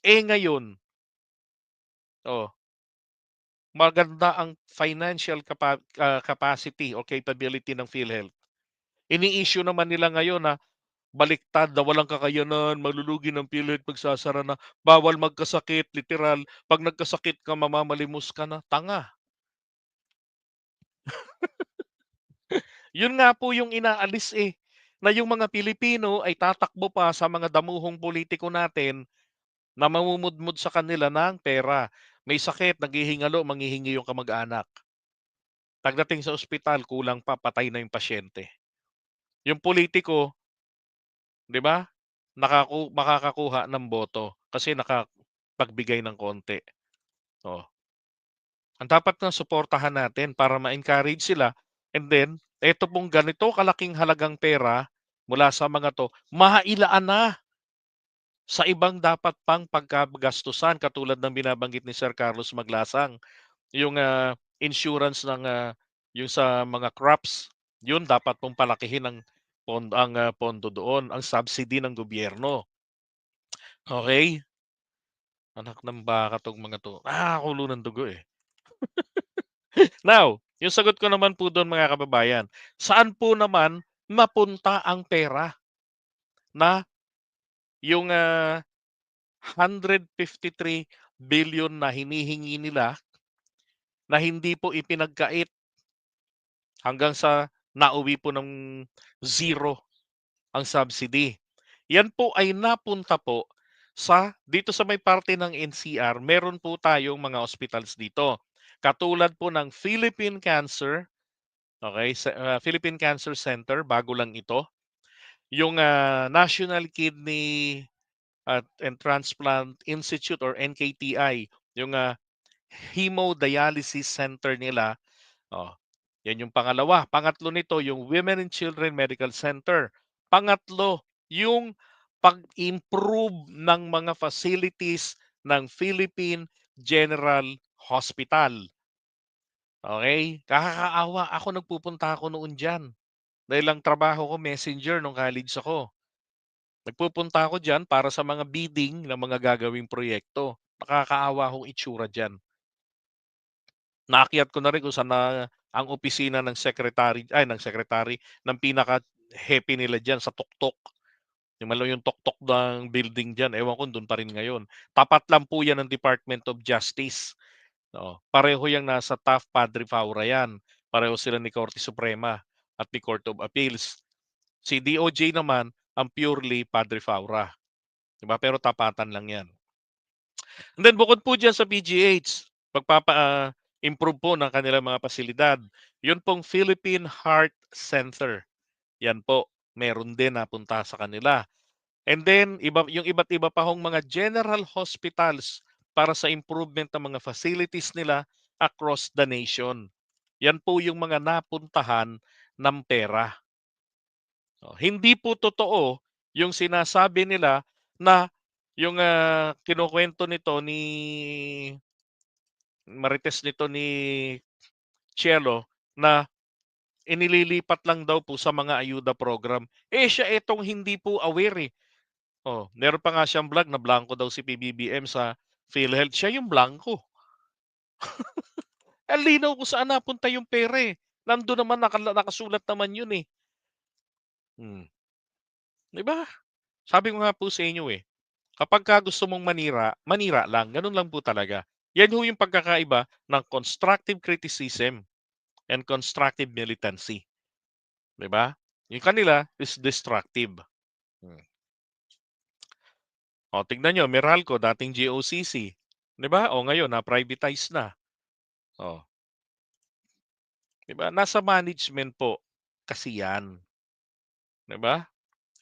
Eh ngayon, oh, maganda ang financial capacity o capability ng PhilHealth. Ini-issue naman nila ngayon na baliktad na walang kakayanan, malulugi ng PhilHealth pagsasara na, bawal magkasakit, literal. Pag nagkasakit ka, mamamalimos ka na. Tanga. Yun nga po yung inaalis eh. Na yung mga Pilipino ay tatakbo pa sa mga damuhong politiko natin na mamumudmud sa kanila ng pera. May sakit, naghihingalo, manghihingi yung kamag-anak. Pagdating sa ospital, kulang pa, patay na yung pasyente. Yung politiko, di ba, makakakuha ng boto kasi nakapagbigay ng konti. Oh. Ang dapat na suportahan natin para ma-encourage sila. And then, eto pong ganito kalaking halagang pera mula sa mga to, mailaan na sa ibang dapat pang pagkagastusan katulad ng binabanggit ni Sir Carlos Maglasang. Yung insurance ng yung sa mga crops, yun dapat pong palakihin ang pondo doon, ang subsidy ng gobyerno. Okay? Anak ng baka tong mga to. Kulo ng dugo eh. Now, yung sagot ko naman po doon mga kababayan, saan po naman mapunta ang pera na yung 153 billion na hinihingi nila na hindi po ipinagkait hanggang sa nauwi po ng zero ang subsidy. Yan po ay napunta po dito sa may parte ng NCR, meron po tayong mga hospitals dito. Katulad po ng Philippine Cancer, okay, Philippine Cancer Center, bago lang ito. Yung National Kidney and Transplant Institute or NKTI, yung hemodialysis center nila. Oh, yan yung pangalawa. Pangatlo nito, yung Women and Children Medical Center. Pangatlo, yung pag-improve ng mga facilities ng Philippine General Hospital. Okay? Kakakaawa, ako nagpupunta ako noon diyan. Dahil ang trabaho ko messenger nung college ako. Nagpupunta ako diyan para sa mga bidding ng mga gagawing proyekto. Nakakaawa hong itsura diyan. Naakyat ko na rin kung saan na ang opisina ng pinaka-hepe nila diyan sa tuktok. Yung tuktok ng building diyan, ewan ko do'n pa rin ngayon. Tapat lang po 'yan ng Department of Justice, oo. Pareho 'yang nasa Taft Padre Faura 'yan. Pareho sila ni Korte Suprema at ni Court of Appeals. Si DOJ naman ang purely Padre Faura, 'di ba? Pero tapatan lang 'yan. And then bukod po diyan sa PGH, improve po ng kanilang mga pasilidad. Yun pong Philippine Heart Center. Yan po, meron din napunta sa kanila. And then yung iba't iba pa hong mga general hospitals para sa improvement ng mga facilities nila across the nation. Yan po yung mga napuntahan ng pera. Hindi po totoo yung sinasabi nila na yung kinukwento nito ni Marites nito ni Cielo na inililipat lang daw po sa mga ayuda program. Siya itong hindi po aware eh. Meron pa nga siyang vlog na blanco daw si PBBM sa PhilHealth. Siya yung blanco. Ang linaw kung saan napunta yung pera eh. Nandun naman, nakasulat naman yun eh. Hmm. 'Di ba? Sabi ko nga po sa inyo eh, kapag ka gusto mong manira, manira lang. Ganun lang po talaga. Yan ho yung pagkakaiba ng constructive criticism and constructive militancy. 'Di ba? Yung kanila is destructive. Hmm. Tignan nyo, Meralco, dating GOCC. 'Di ba? Ngayon, na-privatize na. Oh. 'Di ba? Nasa management po kasi yan. 'Di ba?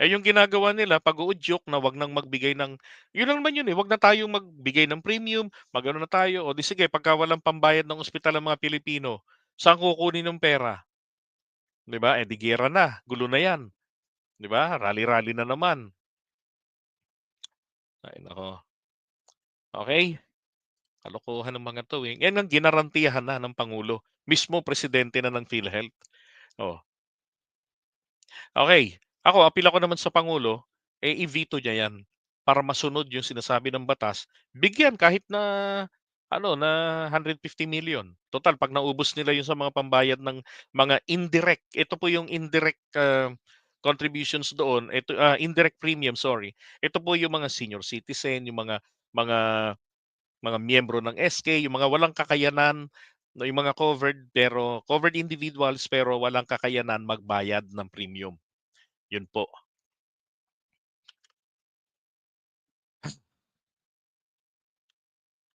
Yung ginagawa nila, pag-uudyok na wag nang magbigay ng, yun lang naman yun eh, wag na tayong magbigay ng premium, magano na tayo, o di sige, pagka walang pambayad ng ospital ng mga Pilipino, saan kukunin ng pera? 'Di ba? Di giyera na, gulo na yan. 'Di ba? Rally-rally na naman. Ay nako. Okay? Kalokohan ng mga 'to eh. Yan ang ginarantiyahan na ng Pangulo. Mismo presidente na ng PhilHealth. Oh. Okay. Apil ako naman sa Pangulo, i-veto niya 'yan para masunod yung sinasabi ng batas. Bigyan kahit na na 150 million. Total 'pag naubos nila yung sa mga pambayad ng mga indirect. Ito po yung indirect contributions doon. Ito indirect premium, sorry. Ito po yung mga senior citizen, yung mga mga miyembro ng SK, yung mga walang kakayanan, no, yung mga covered individuals pero walang kakayanan magbayad ng premium. Yun po.